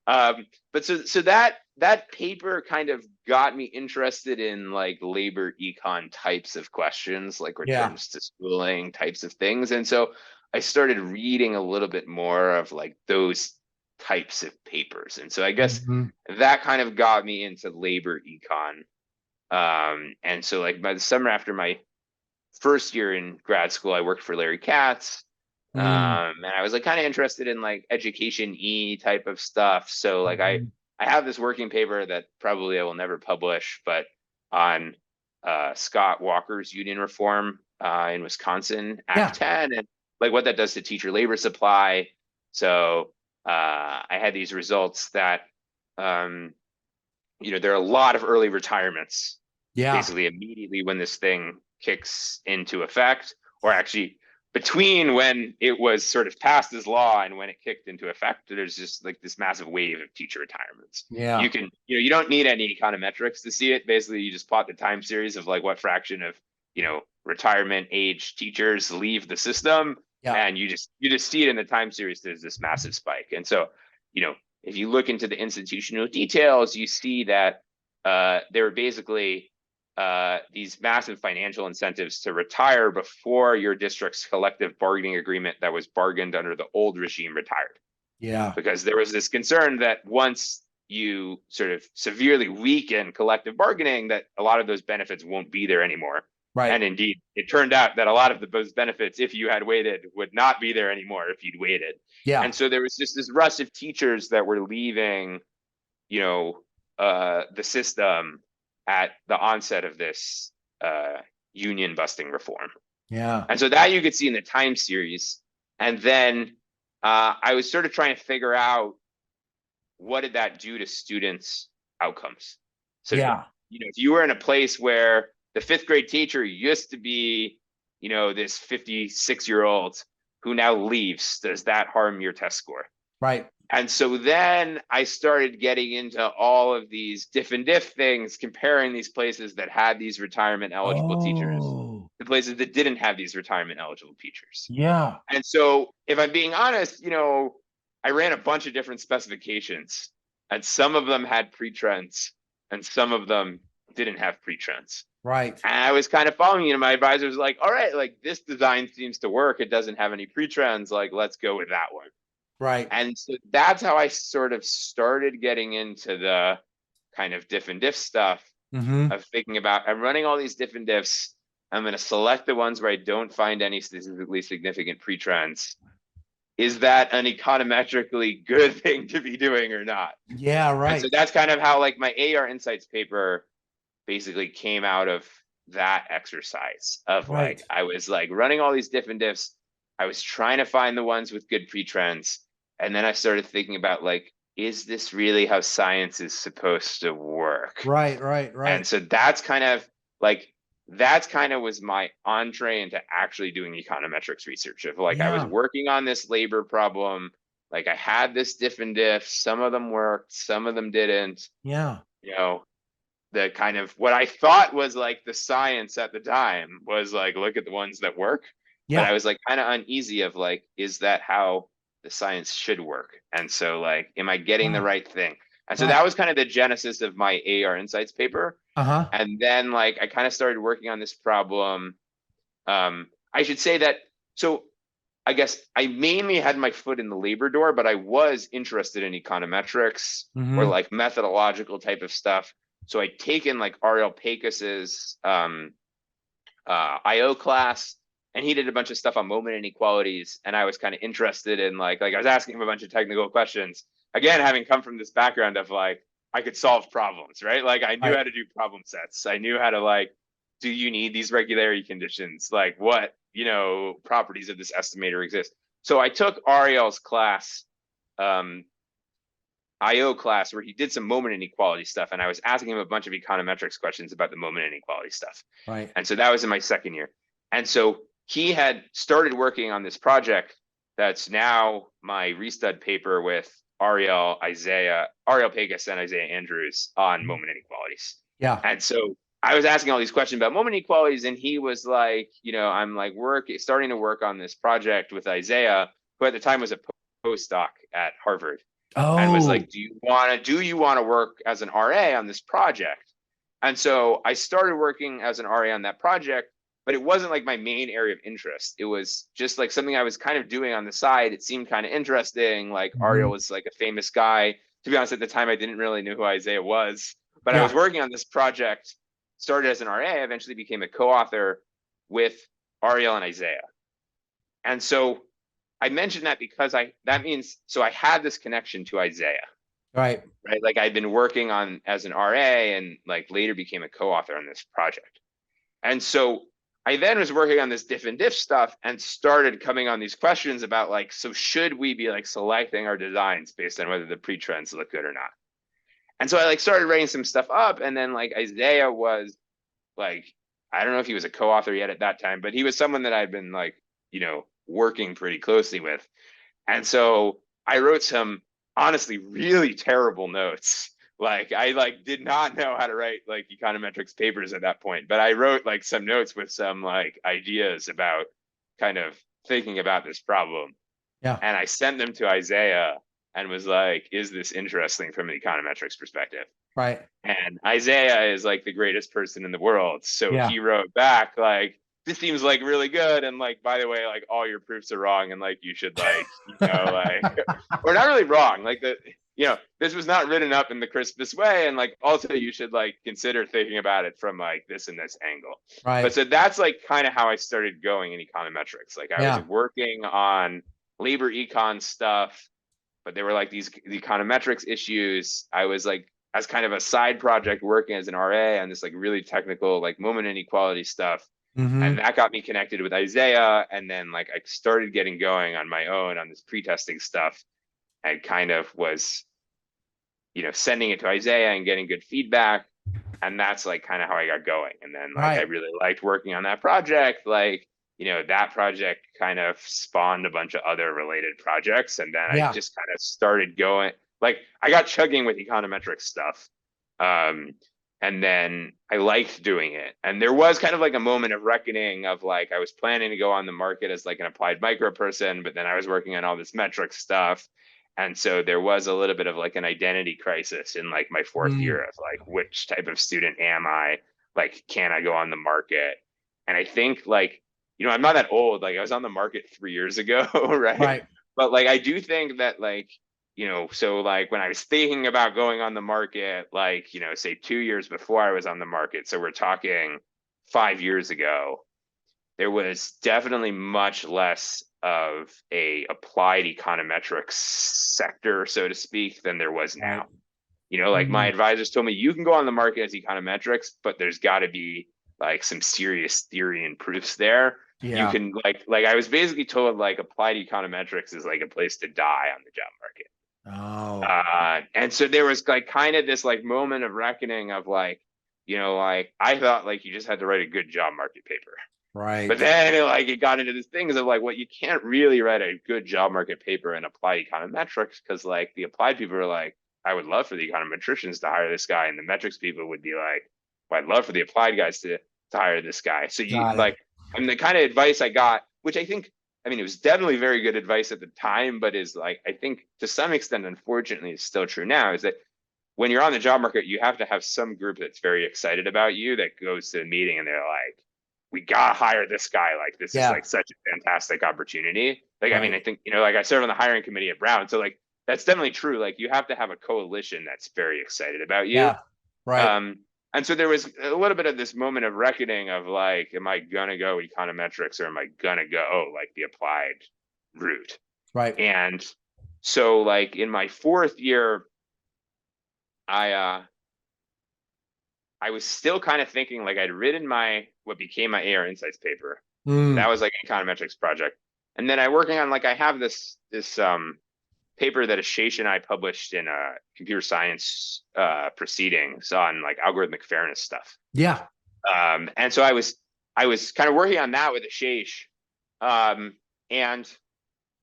B: But so that paper kind of got me interested in like labor econ types of questions, like
A: Yeah.
B: returns to schooling types of things. And so I started reading a little bit more of like those types of papers. And so I guess
A: Mhm.
B: that kind of got me into labor econ. And so like by the summer after my first year in grad school, I worked for Larry Katz.
A: Mm.
B: And I was like kind of interested in like education type of stuff. So like
A: Mhm.
B: I have this working paper that probably I will never publish, but on Scott Walker's union reform in Wisconsin, Act
A: Yeah.
B: 10, and like what that does to teacher labor supply. So I had these results that there are a lot of early retirements
A: Yeah.
B: basically immediately when this thing kicks into effect, or actually between when it was sort of passed as law and when it kicked into effect. There's just like this massive wave of teacher retirements.
A: Yeah.
B: You can, you don't need any econometrics to see it. Basically, you just plot the time series of like what fraction of, retirement age teachers leave the system,
A: Yeah.
B: and you just see it in the time series. There's this massive spike. And so, if you look into the institutional details, you see that there are basically these massive financial incentives to retire before your district's collective bargaining agreement that was bargained under the old regime retired.
A: Yeah.
B: Because there was this concern that once you sort of severely weaken collective bargaining, that a lot of those benefits won't be there anymore.
A: Right.
B: And indeed, it turned out that a lot of those benefits, if you had waited, would not be there anymore if you'd waited.
A: Yeah.
B: And so there was just this rush of teachers that were leaving, the system at the onset of this union busting reform.
A: Yeah.
B: And so that you could see in the time series. And then I was sort of trying to figure out what did that do to students' outcomes. So,
A: Yeah.
B: if you were in a place where the fifth grade teacher used to be, this 56-year-old who now leaves, does that harm your test score?
A: Right.
B: And so then I started getting into all of these diff and diff things, comparing these places that had these retirement eligible teachers
A: Oh,
B: to places that didn't have these retirement eligible teachers.
A: yeah.
B: And so if I'm being honest, I ran a bunch of different specifications, and some of them had pre-trends and some of them didn't have pre-trends.
A: Right.
B: And I was kind of following, my advisor was like, all right, like this design seems to work. It doesn't have any pre-trends. Like, let's go with that one.
A: Right.
B: And so that's how I sort of started getting into the kind of diff and diff stuff
A: Mm-hmm.
B: of thinking about, I'm running all these diff and diffs. I'm going to select the ones where I don't find any statistically significant pre-trends. Is that an econometrically good thing to be doing or not?
A: Yeah.
B: And so
A: Right.
B: that's kind of how like my AR Insights paper basically came out of that exercise of like,
A: Right.
B: I was like running all these diff and diffs. I was trying to find the ones with good pre-trends. And then I started thinking about like, is this really how science is supposed to work?
A: Right. Right.
B: And
A: Right.
B: so that's kind of was my entree into actually doing econometrics research of like, I was
A: Yeah.
B: working on this labor problem. Like I had this diff and diff, some of them worked, some of them didn't,
A: Yeah.
B: you know, the kind of what I thought was like the science at the time was like, look at the ones that work. But I
A: Yeah.
B: was like kind of uneasy of like, is that how the science should work? And so like, am I getting the
A: Yeah.
B: right thing? And so
A: Right.
B: that was kind of the genesis of my AR Insights paper.
A: Uh-huh.
B: And then like I kind of started working on this problem. I should say that, so I guess I mainly had my foot in the labor door, but I was interested in econometrics or
A: Mm-hmm.
B: like methodological type of stuff. So I'd taken like Ariel Pecos's IO class, and he did a bunch of stuff on moment inequalities. And I was kind of interested in like I was asking him a bunch of technical questions. Again, having come from this background of like, I could solve problems, right? Like I knew
A: Right.
B: how to do problem sets. I knew how to like, do you need these regularity conditions? Like what, properties of this estimator exist? So I took Ariel's class IO class where he did some moment inequality stuff, and I was asking him a bunch of econometrics questions about the moment inequality stuff.
A: Right.
B: And so that was in my second year. And so he had started working on this project that's now my restud paper with Ariel Pegas and Isaiah Andrews on moment inequalities.
A: Yeah.
B: And so I was asking all these questions about moment inequalities, and he was like, I'm like starting to work on this project with Isaiah, who at the time was a postdoc at Harvard, and was
A: Oh,
B: like, do you want to work as an RA on this project? And so I started working as an RA on that project, but it wasn't like my main area of interest. It was just like something I was kind of doing on the side. It seemed kind of interesting. Like Ariel was like a famous guy. To be honest, at the time, I didn't really know who Isaiah was, but I was
A: yeah.
B: working on this project, started as an RA, eventually became a co-author with Ariel and Isaiah. And so I mentioned that because I had this connection to Isaiah.
A: Right.
B: Right. Like I'd been working on as an RA and like later became a co-author on this project. And so I then was working on this diff and diff stuff and started coming on these questions about like, so should we be like selecting our designs based on whether the pre-trends look good or not? And so I like started writing some stuff up, and then like Isaiah was like, I don't know if he was a co-author yet at that time, but he was someone that I'd been like, working pretty closely with. And so I wrote some honestly really terrible notes. Like I like did not know how to write like econometrics papers at that point, but I wrote like some notes with some like ideas about kind of thinking about this problem.
A: Yeah.
B: And I sent them to Isaiah and was like, is this interesting from an econometrics perspective?
A: Right.
B: And Isaiah is like the greatest person in the world. So
A: Yeah.
B: he wrote back like, this seems like really good. And like, by the way, like all your proofs are wrong. And like, you should like, or not really wrong. Like this was not written up in the crispest way. And like, also you should like consider thinking about it from like this and this angle. But
A: Right.
B: so that's like kind of how I started going in econometrics. Like I was
A: Yeah.
B: working on labor econ stuff, but they were like these econometrics issues. I was like, as kind of a side project working as an RA on this like really technical like moment inequality stuff. And that got me connected with Isaiah. And then like I started getting going on my own on this pre-testing stuff, and kind of was, sending it to Isaiah and getting good feedback. And that's like kind of how I got going. And then like I
A: Right.
B: really liked working on that project. Like, that project kind of spawned a bunch of other related projects. And then I
A: Yeah.
B: just kind of started going, like I got chugging with econometric stuff. And then I liked doing it. And there was kind of like a moment of reckoning of like, I was planning to go on the market as like an applied micro person, but then I was working on all this metric stuff. And so there was a little bit of like an identity crisis in like my fourth year of like, which type of student am I? Like, can I go on the market? And I think like, I'm not that old. Like I was on the market 3 years ago, right?
A: Right.
B: But like, I do think that like, so like when I was thinking about going on the market, like, say 2 years before I was on the market, so we're talking 5 years ago, there was definitely much less of a applied econometrics sector, so to speak, than there was
A: Right.
B: now. Like my advisors told me, you can go on the market as econometrics, but there's got to be like some serious theory and proofs there. You
A: Yeah.
B: can like I was basically told like applied econometrics is like a place to die on the job market.
A: Oh.
B: And so there was like kind of this like moment of reckoning of like, like I thought like you just had to write a good job market paper. But
A: Right.
B: then it got into these things of like, well, you can't really write a good job market paper and apply econometrics because like the applied people are like, I would love for the econometricians to hire this guy, and the metrics people would be like, well, I'd love for the applied guys to hire this guy. So you
A: Got it.
B: like, and the kind of advice I got, which I think, I mean, it was definitely very good advice at the time, but is like, I think to some extent, unfortunately, is still true now, is that when you're on the job market, you have to have some group that's very excited about you that goes to the meeting and they're like, we gotta hire this guy. Like this is
A: Yeah.
B: like such a fantastic opportunity. Like, I mean, I
A: Right.
B: think, like I serve on the hiring committee at Brown. So like that's definitely true. Like you have to have a coalition that's very excited about you.
A: Yeah. Right.
B: And so there was a little bit of this moment of reckoning of like, am I gonna go econometrics or am I gonna go like the applied route?
A: Right.
B: And so like in my fourth year, I I was still kind of thinking like I'd written what became my AR Insights paper. That was like an econometrics project. And then I working on like I have this paper that Ashish and I published in computer science proceedings on like algorithmic fairness stuff.
A: Yeah.
B: And so I was kind of working on that with Ashish. And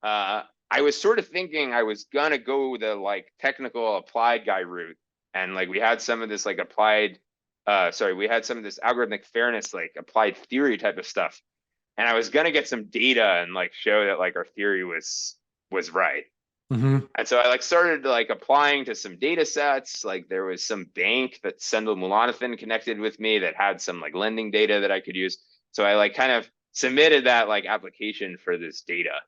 B: I was sort of thinking I was gonna go the like technical applied guy route. And like we had some of this like applied, we had some of this algorithmic fairness, like applied theory type of stuff. And I was gonna get some data and like show that like our theory was right.
A: Mm-hmm.
B: And so I like started like applying to some data sets. Like there was some bank that Sendel Mulanathan connected with me that had some like lending data that I could use. So I like kind of submitted that like application for this data.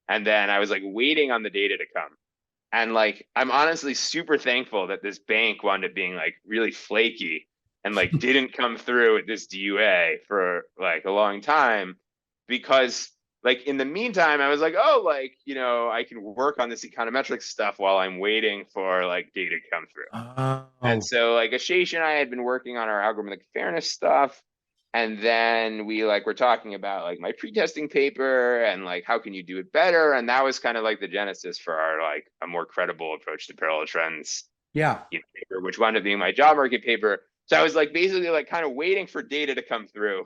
B: And then I was like waiting on the data to come. And like I'm honestly super thankful that this bank wound up being like really flaky and like didn't come through with this DUA for like a long time, because like in the meantime I was like, oh, like, you know, I can work on this econometrics stuff while I'm waiting for like data to come through. And
A: Oh,
B: so like Ashish and I had been working on our algorithmic fairness stuff. And then we like were talking about like my pre-testing paper and like how can you do it better? And that was kind of like the genesis for our like a more credible approach to parallel trends,
A: yeah.
B: you know, paper, which wound up being my job market paper. So I was like basically like kind of waiting for data to come through.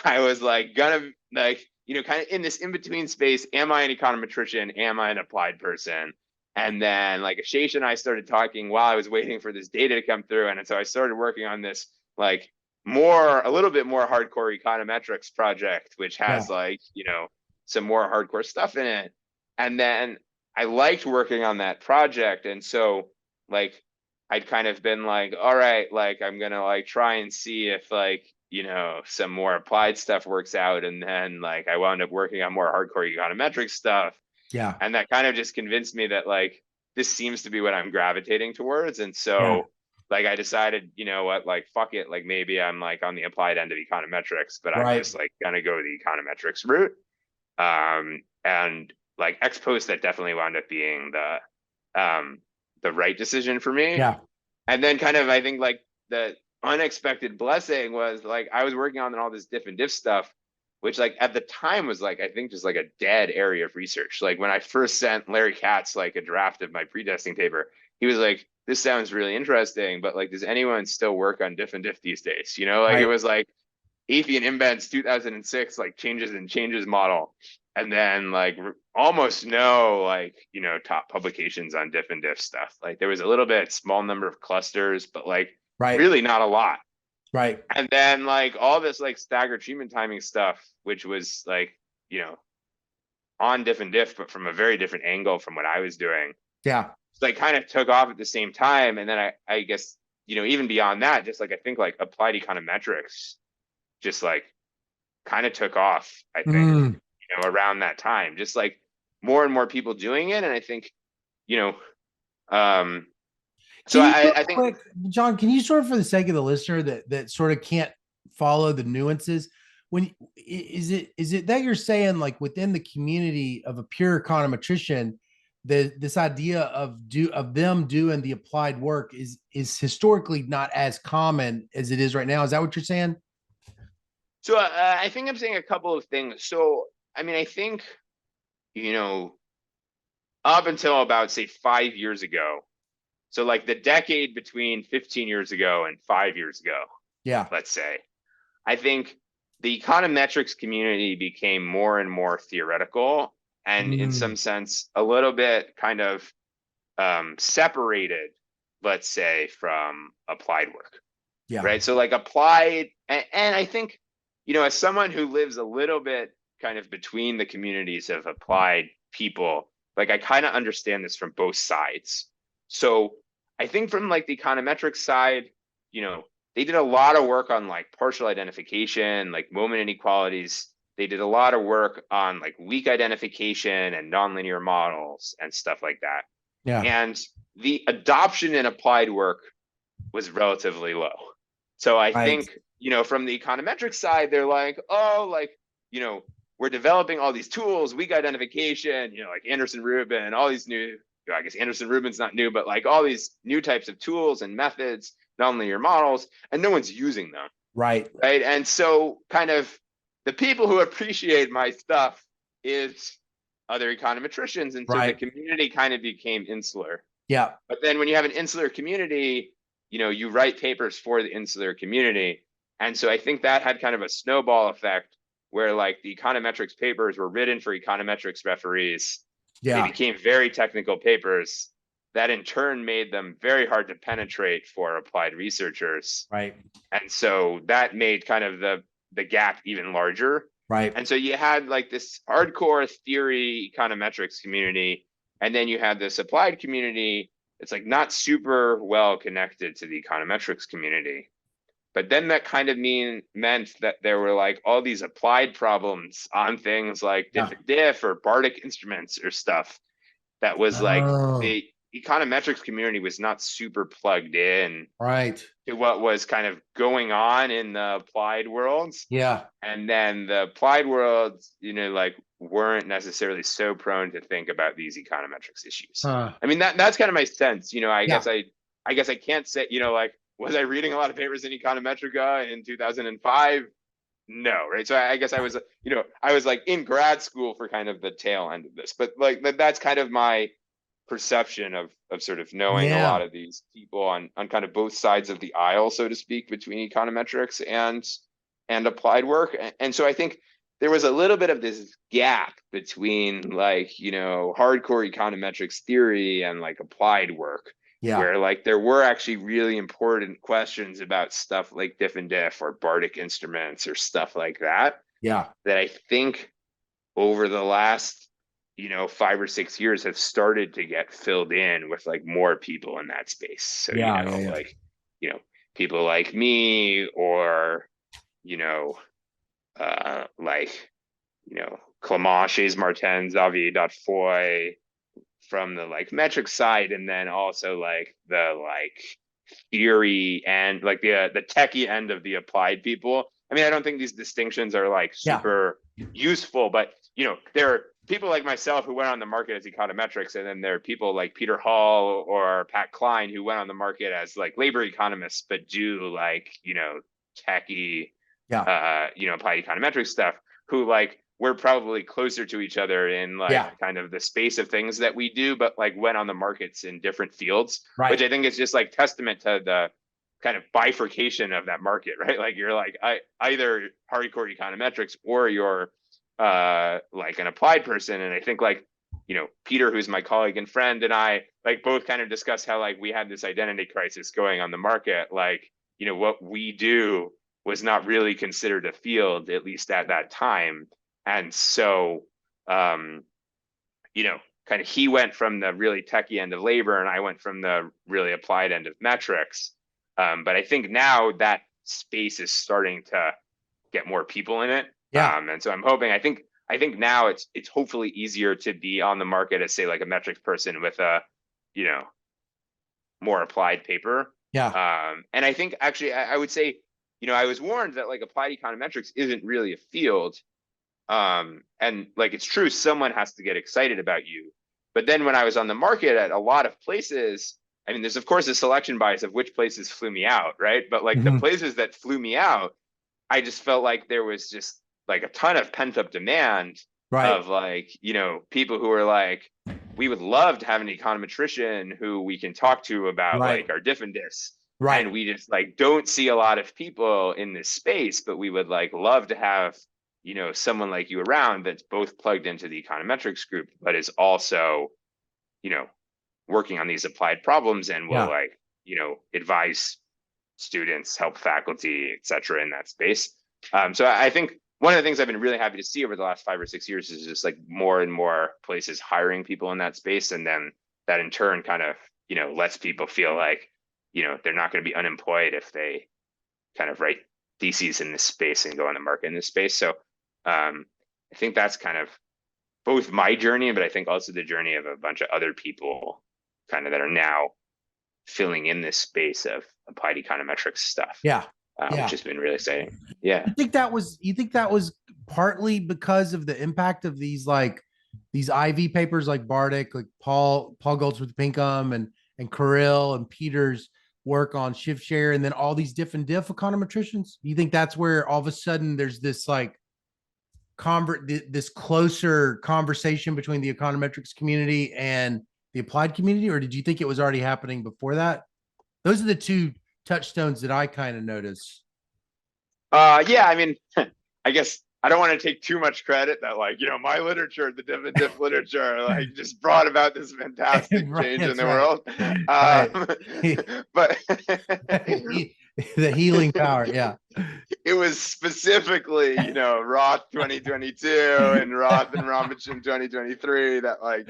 B: I was like gonna like, you know, kind of in this in-between space. Am I an econometrician? Am I an applied person? And then like Ashish and I started talking while I was waiting for this data to come through. And so I started working on this like a little bit more hardcore econometrics project, which
A: Yeah.
B: has like, you know, some more hardcore stuff in it. And then I liked working on that project. And so like I'd kind of been like, all right, like I'm gonna like try and see if like, you know, some more applied stuff works out. And then like I wound up working on more hardcore econometric stuff.
A: Yeah.
B: And that kind of just convinced me that like this seems to be what I'm gravitating towards. And
A: Yeah.
B: so like I decided, you know what, like fuck it, like maybe I'm like on the applied end of econometrics, but I'm
A: Right.
B: just like gonna go the econometrics route. And like ex post, that definitely wound up being the right decision for me.
A: Yeah.
B: And then kind of I think like the unexpected blessing was like I was working on all this diff and diff stuff, which like at the time was like I think just like a dead area of research. Like when I first sent Larry Katz like a draft of my pre-testing paper, he was like, this sounds really interesting, but like does anyone still work on diff and diff these days? You know, like it
A: Right.
B: was like Athenian Invents 2006 like changes and changes model, and then like almost no like, you know, top publications on diff and diff stuff. Like there was a little bit small number of clusters, but like
A: Right.
B: really not a lot.
A: Right.
B: And then like all this like staggered treatment timing stuff, which was like, you know, on diff and diff, but from a very different angle from what I was doing.
A: Yeah.
B: So I kind of took off at the same time. And then I guess, you know, even beyond that, just like I think like applied econometrics just like kind of took off, I think,
A: Mm.
B: you know, around that time, just like more and more people doing it. And I think, you know, so
A: Can you real
B: I think,
A: quick, John, can you sort of for the sake of the listener that sort of can't follow the nuances, when is it that you're saying like within the community of a pure econometrician, this idea of them doing the applied work is historically not as common as it is right now? Is that what you're saying?
B: so I think I'm saying a couple of things. So, I mean, I think, you know, up until about say 5 years ago, so like the decade between 15 years ago and 5 years ago,
A: Yeah.
B: let's say, I think the econometrics community became more and more theoretical and in
A: Mm.
B: some sense a little bit kind of separated, let's say, from applied work,
A: Yeah.
B: right? So like applied, and I think, you know, as someone who lives a little bit kind of between the communities of applied people, like I kind of understand this from both sides. So I think from like the econometric side, you know, they did a lot of work on like partial identification, like moment inequalities. They did a lot of work on like weak identification and nonlinear models and stuff like that.
A: Yeah.
B: And the adoption in applied work was relatively low. So I
A: Right.
B: think, you know, from the econometric side, they're like, oh, like, you know, we're developing all these tools, weak identification, you know, like Anderson Rubin, all these new, I guess Anderson Rubin's not new, but like all these new types of tools and methods, nonlinear models, and no one's using them.
A: Right.
B: Right. And so kind of the people who appreciate my stuff is other econometricians. And so the
A: Right.
B: community kind of became insular.
A: Yeah.
B: But then when you have an insular community, you write papers for the insular community. And so I think that had kind of a snowball effect where like the econometrics papers were written for econometrics referees. They
A: Yeah.
B: became very technical papers that in turn made them very hard to penetrate for applied researchers.
A: Right.
B: And so that made kind of the gap even larger.
A: Right.
B: And so you had like this hardcore theory econometrics community, and then you had this applied community. It's like not super well connected to the econometrics community. But then that kind of meant that there were like all these applied problems on things like
A: Yeah.
B: diff or Bardic instruments or stuff that was like
A: Oh,
B: the econometrics community was not super plugged in
A: right.
B: to what was kind of going on in the applied worlds.
A: Yeah.
B: And then the applied worlds, like weren't necessarily so prone to think about these econometrics issues.
A: Huh.
B: I mean, that's kind of my sense. I
A: Yeah.
B: guess I can't say, like, was I reading a lot of papers in Econometrica in 2005? No, right. So I guess I was, I was like in grad school for kind of the tail end of this, but like that's kind of my perception of sort of knowing a
A: Yeah.
B: lot of these people on kind of both sides of the aisle, so to speak, between econometrics and applied work. And so I think there was a little bit of this gap between like, hardcore econometrics theory and like applied work,
A: Yeah.
B: where like there were actually really important questions about stuff like diff and diff or Bardic instruments or stuff like that,
A: Yeah.
B: that I think over the last 5 or 6 years have started to get filled in with like more people in that space. So
A: Yeah. Yeah. Yeah.
B: like people like me, or you know like Clément Chaise Martin, Xavier Dotfoy from the like metric side, and then also like the like theory and like the techie end of the applied people. I mean, I don't think these distinctions are like
A: Yeah.
B: super useful, but there are people like myself who went on the market as econometrics, and then there are people like Peter Hall or Pat Klein who went on the market as like labor economists, but do like techie
A: Yeah.
B: applied econometrics stuff, who like we're probably closer to each other in like
A: Yeah.
B: kind of the space of things that we do, but like went on the markets in different fields, which
A: Right.
B: I think is just like testament to the kind of bifurcation of that market, right? Like you're like either hardcore econometrics or you're like an applied person. And I think like, Peter, who's my colleague and friend, and I like both kind of discussed how like we had this identity crisis going on the market. Like, what we do was not really considered a field, at least at that time. And so, kind of he went from the really techie end of labor and I went from the really applied end of metrics. But I think now that space is starting to get more people in it.
A: Yeah.
B: And so I'm hoping, I think now it's hopefully easier to be on the market as say like a metrics person with a, more applied paper.
A: Yeah.
B: And I think actually I would say, I was warned that like applied econometrics isn't really a field. And like, it's true, someone has to get excited about you. But then when I was on the market at a lot of places, I mean, there's of course a selection bias of which places flew me out, right? But like the
A: Mhm.
B: places that flew me out, I just felt like there was just like a ton of pent up demand
A: Right.
B: of like, people who were like, we would love to have an econometrician who we can talk to about
A: Right.
B: like our diff and diffs.
A: Right.
B: And we just like don't see a lot of people in this space, but we would like love to have, someone like you around that's both plugged into the econometrics group, but is also, working on these applied problems and will
A: Yeah.
B: like, advise students, help faculty, et cetera, in that space. So I think one of the things I've been really happy to see over the last 5 or 6 years is just like more and more places hiring people in that space. And then that in turn kind of, lets people feel like, they're not going to be unemployed if they kind of write theses in this space and go on the market in this space. So I think that's kind of both my journey, but I think also the journey of a bunch of other people kind of that are now filling in this space of applied econometrics stuff,
A: Yeah.
B: which
A: Yeah.
B: has been really exciting. Yeah.
A: You think that was partly because of the impact of these like these IV papers like Bardic, like Paul Goldsmith Pinkham and Kirill and Peter's work on shift share, and then all these different diff econometricians? You think that's where all of a sudden there's this like this closer conversation between the econometrics community and the applied community, or did you think it was already happening before that? Those are the two touchstones that I kind of noticed.
B: Yeah, I mean, I guess I don't want to take too much credit that like, my literature, the diff and diff literature, like just brought about this fantastic
A: Right,
B: change in
A: that's
B: the
A: right.
B: world.
A: Right.
B: But
A: The healing power. Yeah.
B: it was specifically, Roth 2022 and Roth and Robinson 2023 that like,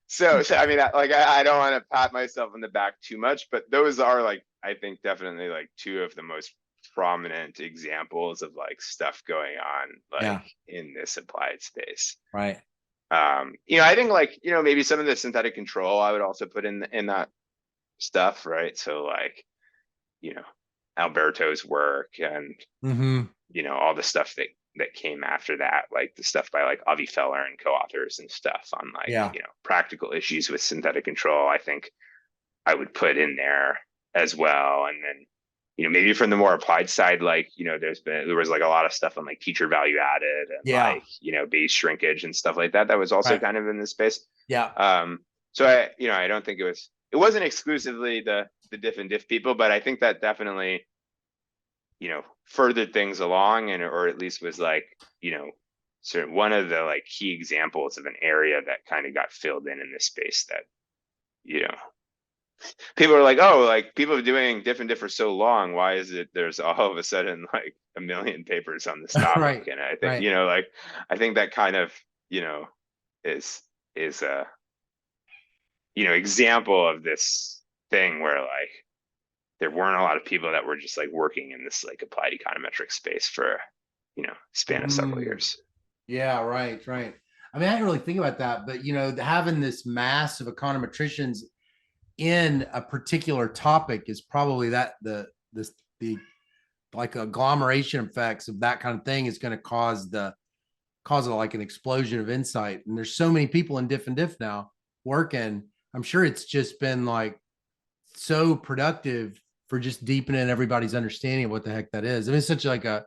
B: so I mean, I don't want to pat myself on the back too much, but those are like, I think definitely like two of the most prominent examples of like stuff going on like in this applied space.
A: Right.
B: I think like, maybe some of the synthetic control I would also put in that stuff, right? So like, Alberto's work and all the stuff that came after that, like the stuff by like Avi Feller and co-authors and stuff on like, practical issues with synthetic control, I think I would put in there as well. And then, maybe from the more applied side, like, there was like a lot of stuff on like teacher value added and like, base shrinkage and stuff like that. That was also kind of in this space.
A: Yeah.
B: So I don't think it wasn't exclusively the diff and diff people, but I think that definitely, furthered things along or at least was like, sort of one of the like key examples of an area that kind of got filled in this space that, people are like, oh, like people are doing diff and diff for so long. Why is it there's all of a sudden like a million papers on this topic?
A: Right.
B: And I think, like, I think that kind of, is a, example of this thing where like there weren't a lot of people that were just like working in this like applied econometric space for, span of several years.
A: Yeah, right. I mean, I didn't really think about that, but having this mass of econometricians in a particular topic is probably the like agglomeration effects of that kind of thing is going to cause like an explosion of insight. And there's so many people in diff and diff now working. I'm sure it's just been like so productive for just deepening everybody's understanding of what the heck that is. I mean, it's such like I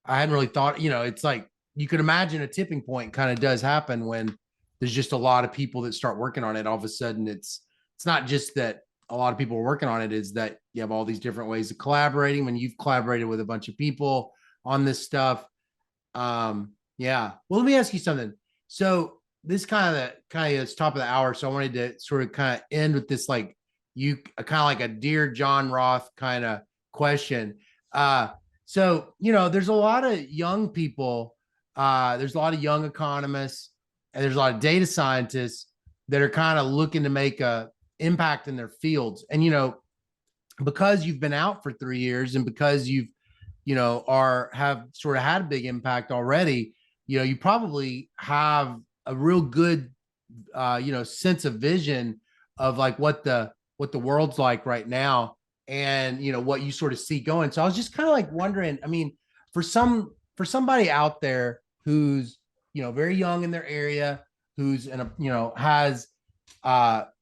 A: hadn't really thought, it's like you could imagine a tipping point kind of does happen when there's just a lot of people that start working on it. All of a sudden it's not just that a lot of people are working on it, is that you have all these different ways of collaborating when you've collaborated with a bunch of people on this stuff. Yeah. Well, let me ask you something. So this kind of is top of the hour. So I wanted to sort of kind of end with this, like kind of like a dear Jon Roth kind of question. So, there's a lot of young people, there's a lot of young economists, and there's a lot of data scientists that are kind of looking to make a impact in their fields. And, because you've been out for 3 years and because you've, have sort of had a big impact already, you probably have a real good, sense of vision of like what the world's like right now and, what you sort of see going. So I was just kind of like wondering, I mean, for somebody out there who's, very young in their area, who's has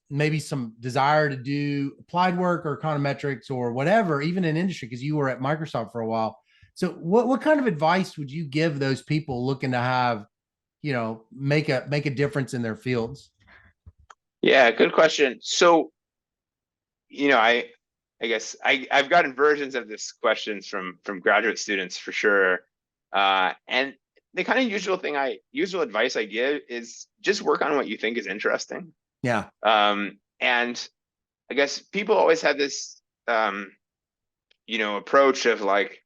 A: maybe some desire to do applied work or econometrics or whatever, even in industry, because you were at Microsoft for a while. So what kind of advice would you give those people looking to have, make a difference in their fields?
B: Yeah, good question. So, I guess I've gotten versions of this questions from graduate students for sure. And the kind of usual advice I give is just work on what you think is interesting.
A: Yeah.
B: And I guess people always have this, approach of like,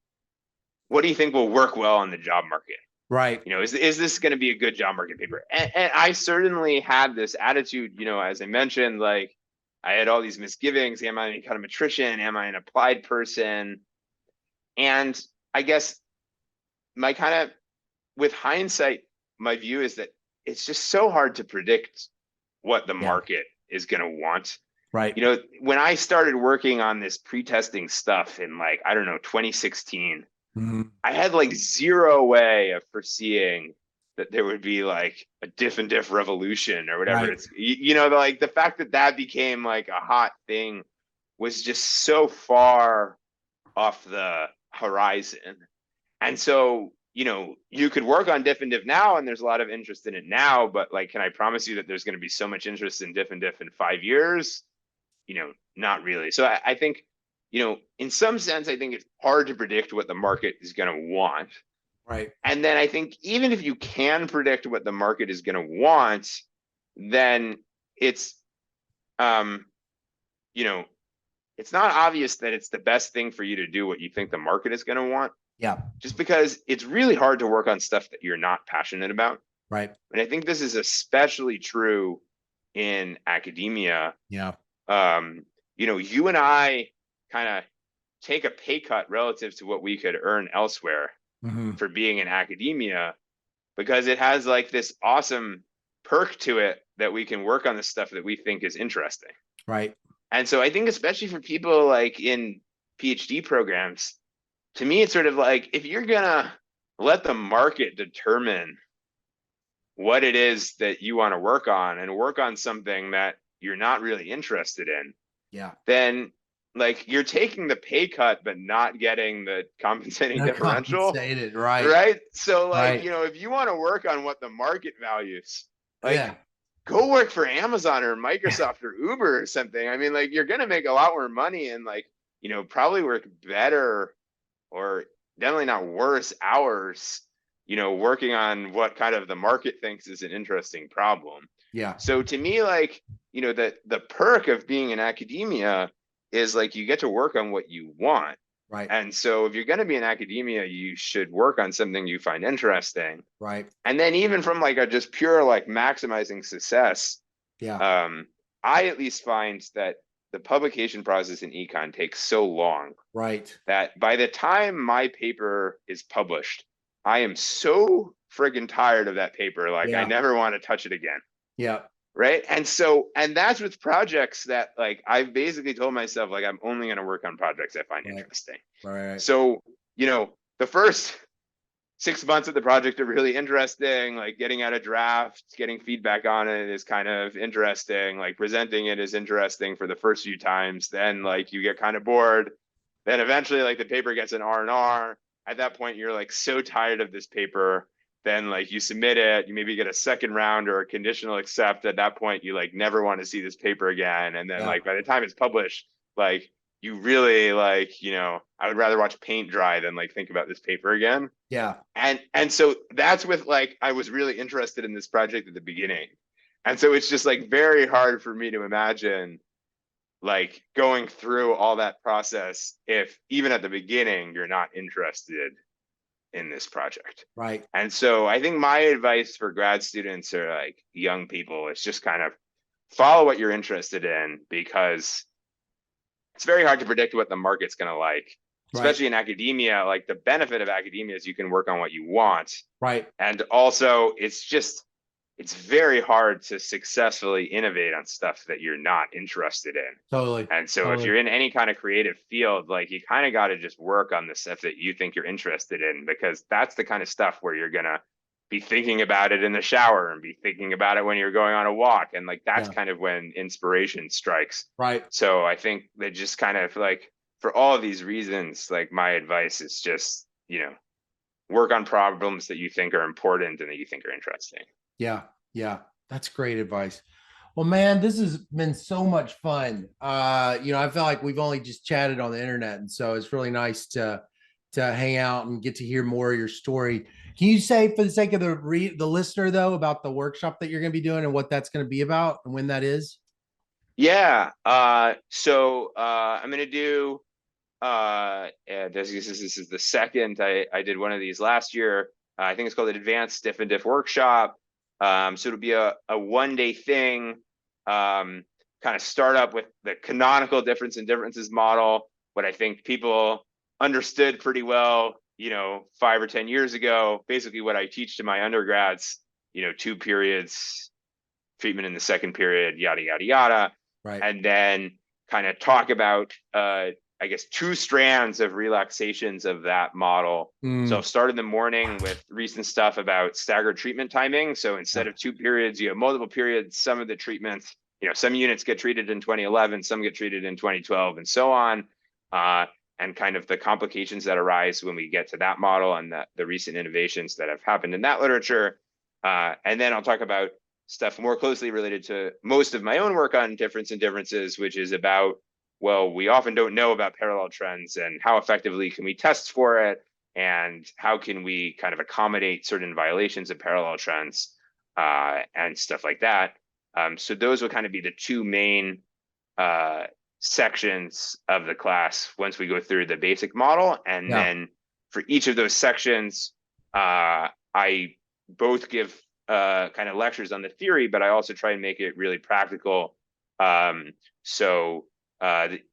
B: what do you think will work well on the job market?
A: Right.
B: Is this going to be a good job market paper? And I certainly had this attitude, as I mentioned, like I had all these misgivings. Am I an econometrician? Am I an applied person? And I guess with hindsight, my view is that it's just so hard to predict what the market is going to want.
A: Right.
B: When I started working on this pre-testing stuff in like, I don't know, 2016, I had like zero way of foreseeing that there would be like a diff and diff revolution or whatever. Right. It's, like the fact that became like a hot thing was just so far off the horizon. And so, you could work on diff and diff now, and there's a lot of interest in it now, but like, can I promise you that there's going to be so much interest in diff and diff in 5 years? Not really. So I think, in some sense, I think it's hard to predict what the market is going to want.
A: Right.
B: And then I think even if you can predict what the market is going to want, then it's, it's not obvious that it's the best thing for you to do what you think the market is going to want.
A: Yeah.
B: Just because it's really hard to work on stuff that you're not passionate about.
A: Right.
B: And I think this is especially true in academia.
A: Yeah.
B: You and I kind of take a pay cut relative to what we could earn elsewhere for being in academia, because it has like this awesome perk to it that we can work on the stuff that we think is interesting.
A: Right.
B: And so I think especially for people like in PhD programs, to me, it's sort of like, if you're gonna let the market determine what it is that you want to work on and work on something that you're not really interested in, then like you're taking the pay cut but not getting the compensating differential. Right. So like, if you want to work on what the market values, like go work for Amazon or Microsoft or Uber or something. I mean, like, you're gonna make a lot more money and like, probably work better, or definitely not worse hours, working on what kind of the market thinks is an interesting problem.
A: Yeah.
B: So to me, like, the perk of being in academia is like you get to work on what you want.
A: Right.
B: And so if you're going to be in academia, you should work on something you find interesting.
A: Right.
B: And then even from like a just pure like maximizing success, I at least find that the publication process in econ takes so long,
A: right,
B: that by the time my paper is published, I am so friggin' tired of that paper. Like I never want to touch it again.
A: Yeah.
B: Right. And that's with projects that like I've basically told myself, like, I'm only going to work on projects I find interesting.
A: Right.
B: So, the first 6 months of the project are really interesting. Like getting out a draft, getting feedback on it is kind of interesting. Like presenting it is interesting for the first few times. Then like you get kind of bored. Then eventually like the paper gets an R&R. At that point, you're like so tired of this paper. Then like you submit it, you maybe get a second round or a conditional accept. At that point, you like never want to see this paper again. And then like by the time it's published, like you really like, I would rather watch paint dry than like think about this paper again.
A: Yeah.
B: And so that's with like, I was really interested in this project at the beginning. And so it's just like very hard for me to imagine like going through all that process if even at the beginning you're not interested in this project.
A: Right.
B: And so I think my advice for grad students or like young people is just kind of follow what you're interested in, because it's very hard to predict what the market's going to like, especially in academia. Like the benefit of academia is you can work on what you want.
A: Right.
B: And also it's very hard to successfully innovate on stuff that you're not interested in.
A: Totally.
B: And so if you're in any kind of creative field, like you kind of got to just work on the stuff that you think you're interested in, because that's the kind of stuff where you're going to be thinking about it in the shower and be thinking about it when you're going on a walk. And like, that's kind of when inspiration strikes.
A: Right.
B: So I think that just kind of like, for all of these reasons, like my advice is just, work on problems that you think are important and that you think are interesting.
A: Yeah. Yeah. That's great advice. Well, man, this has been so much fun. I feel like we've only just chatted on the internet. And so it's really nice to hang out and get to hear more of your story. Can you say, for the sake of the listener though, about the workshop that you're going to be doing and what that's going to be about and when that is?
B: Yeah. So I'm going to do, this is the second. I did one of these last year. I think it's called an advanced diff and diff workshop. So it'll be a 1-day thing, kind of start up with the canonical difference and differences model, what I think people understood pretty well, 5 or 10 years ago. Basically what I teach to my undergrads, 2 periods, treatment in the second period, yada, yada, yada.
A: Right.
B: And then kind of talk about, I guess, 2 strands of relaxations of that model. So I'll start in the morning with recent stuff about staggered treatment timing. So instead of 2 periods, you have multiple periods. Some of the treatments, some units get treated in 2011, some get treated in 2012, and so on. and kind of the complications that arise when we get to that model and the recent innovations that have happened in that literature. And then I'll talk about stuff more closely related to most of my own work on difference and differences, which is about, well, we often don't know about parallel trends and how effectively can we test for it, and how can we kind of accommodate certain violations of parallel trends and stuff like that. So those will kind of be the two main sections of the class once we go through the basic model. And then for each of those sections, I both give kind of lectures on the theory, but I also try and make it really practical. So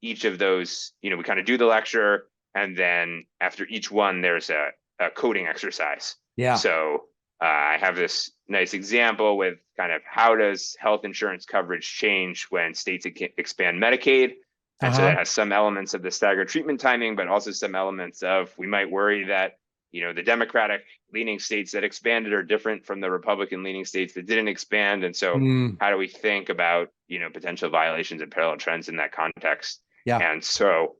B: each of those, we kind of do the lecture, and then after each one, there's a coding exercise.
A: Yeah.
B: So I have this nice example with kind of how does health insurance coverage change when states expand Medicaid? And so that has some elements of the staggered treatment timing, but also some elements of, we might worry that, the Democratic leaning states that expanded are different from the Republican leaning states that didn't expand. And so how do we think about, potential violations and parallel trends in that context?
A: Yeah.
B: And so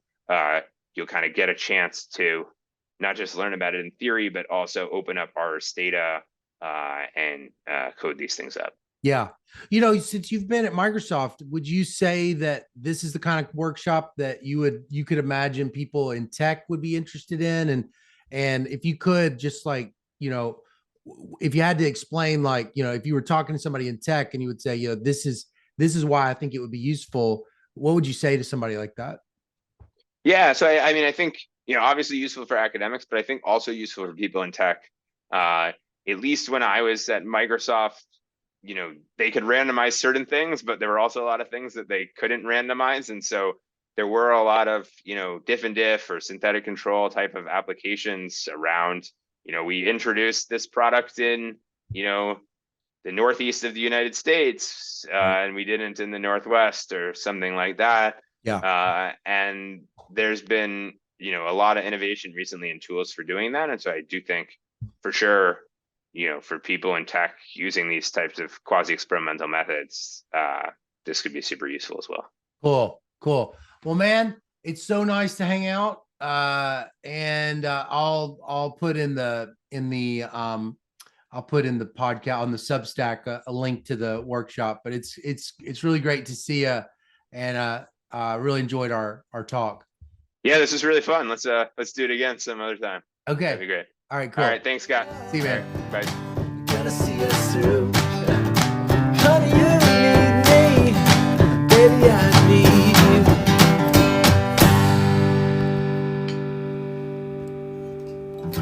B: you'll kind of get a chance to not just learn about it in theory, but also open up our data and code these things up.
A: Yeah. Since you've been at Microsoft, would you say that this is the kind of workshop that you could imagine people in tech would be interested in? And if you could just if you had to explain, if you were talking to somebody in tech and you would say, this is why I think it would be useful, what would you say to somebody like that?
B: Yeah. So I mean, I think, obviously useful for academics, but I think also useful for people in tech. At least when I was at Microsoft, they could randomize certain things, but there were also a lot of things that they couldn't randomize. And so there were a lot of, diff and diff or synthetic control type of applications around, we introduced this product in, the Northeast of the United States, and we didn't in the Northwest or something like that.
A: Yeah.
B: And there's been, a lot of innovation recently in tools for doing that. And so I do think for sure, for people in tech using these types of quasi-experimental methods, this could be super useful as well.
A: Cool. Well, man, it's so nice to hang out. And I'll put in the podcast on the Substack a link to the workshop. But it's really great to see you, and really enjoyed our talk.
B: Yeah, this is really fun. Let's do it again some other time.
A: Okay.
B: That'd be great.
A: All right, cool.
B: All right, thanks, Scott.
A: See you, man.
B: Right, bye.
C: Gonna see us through. Honey, you need me. Baby, I need you.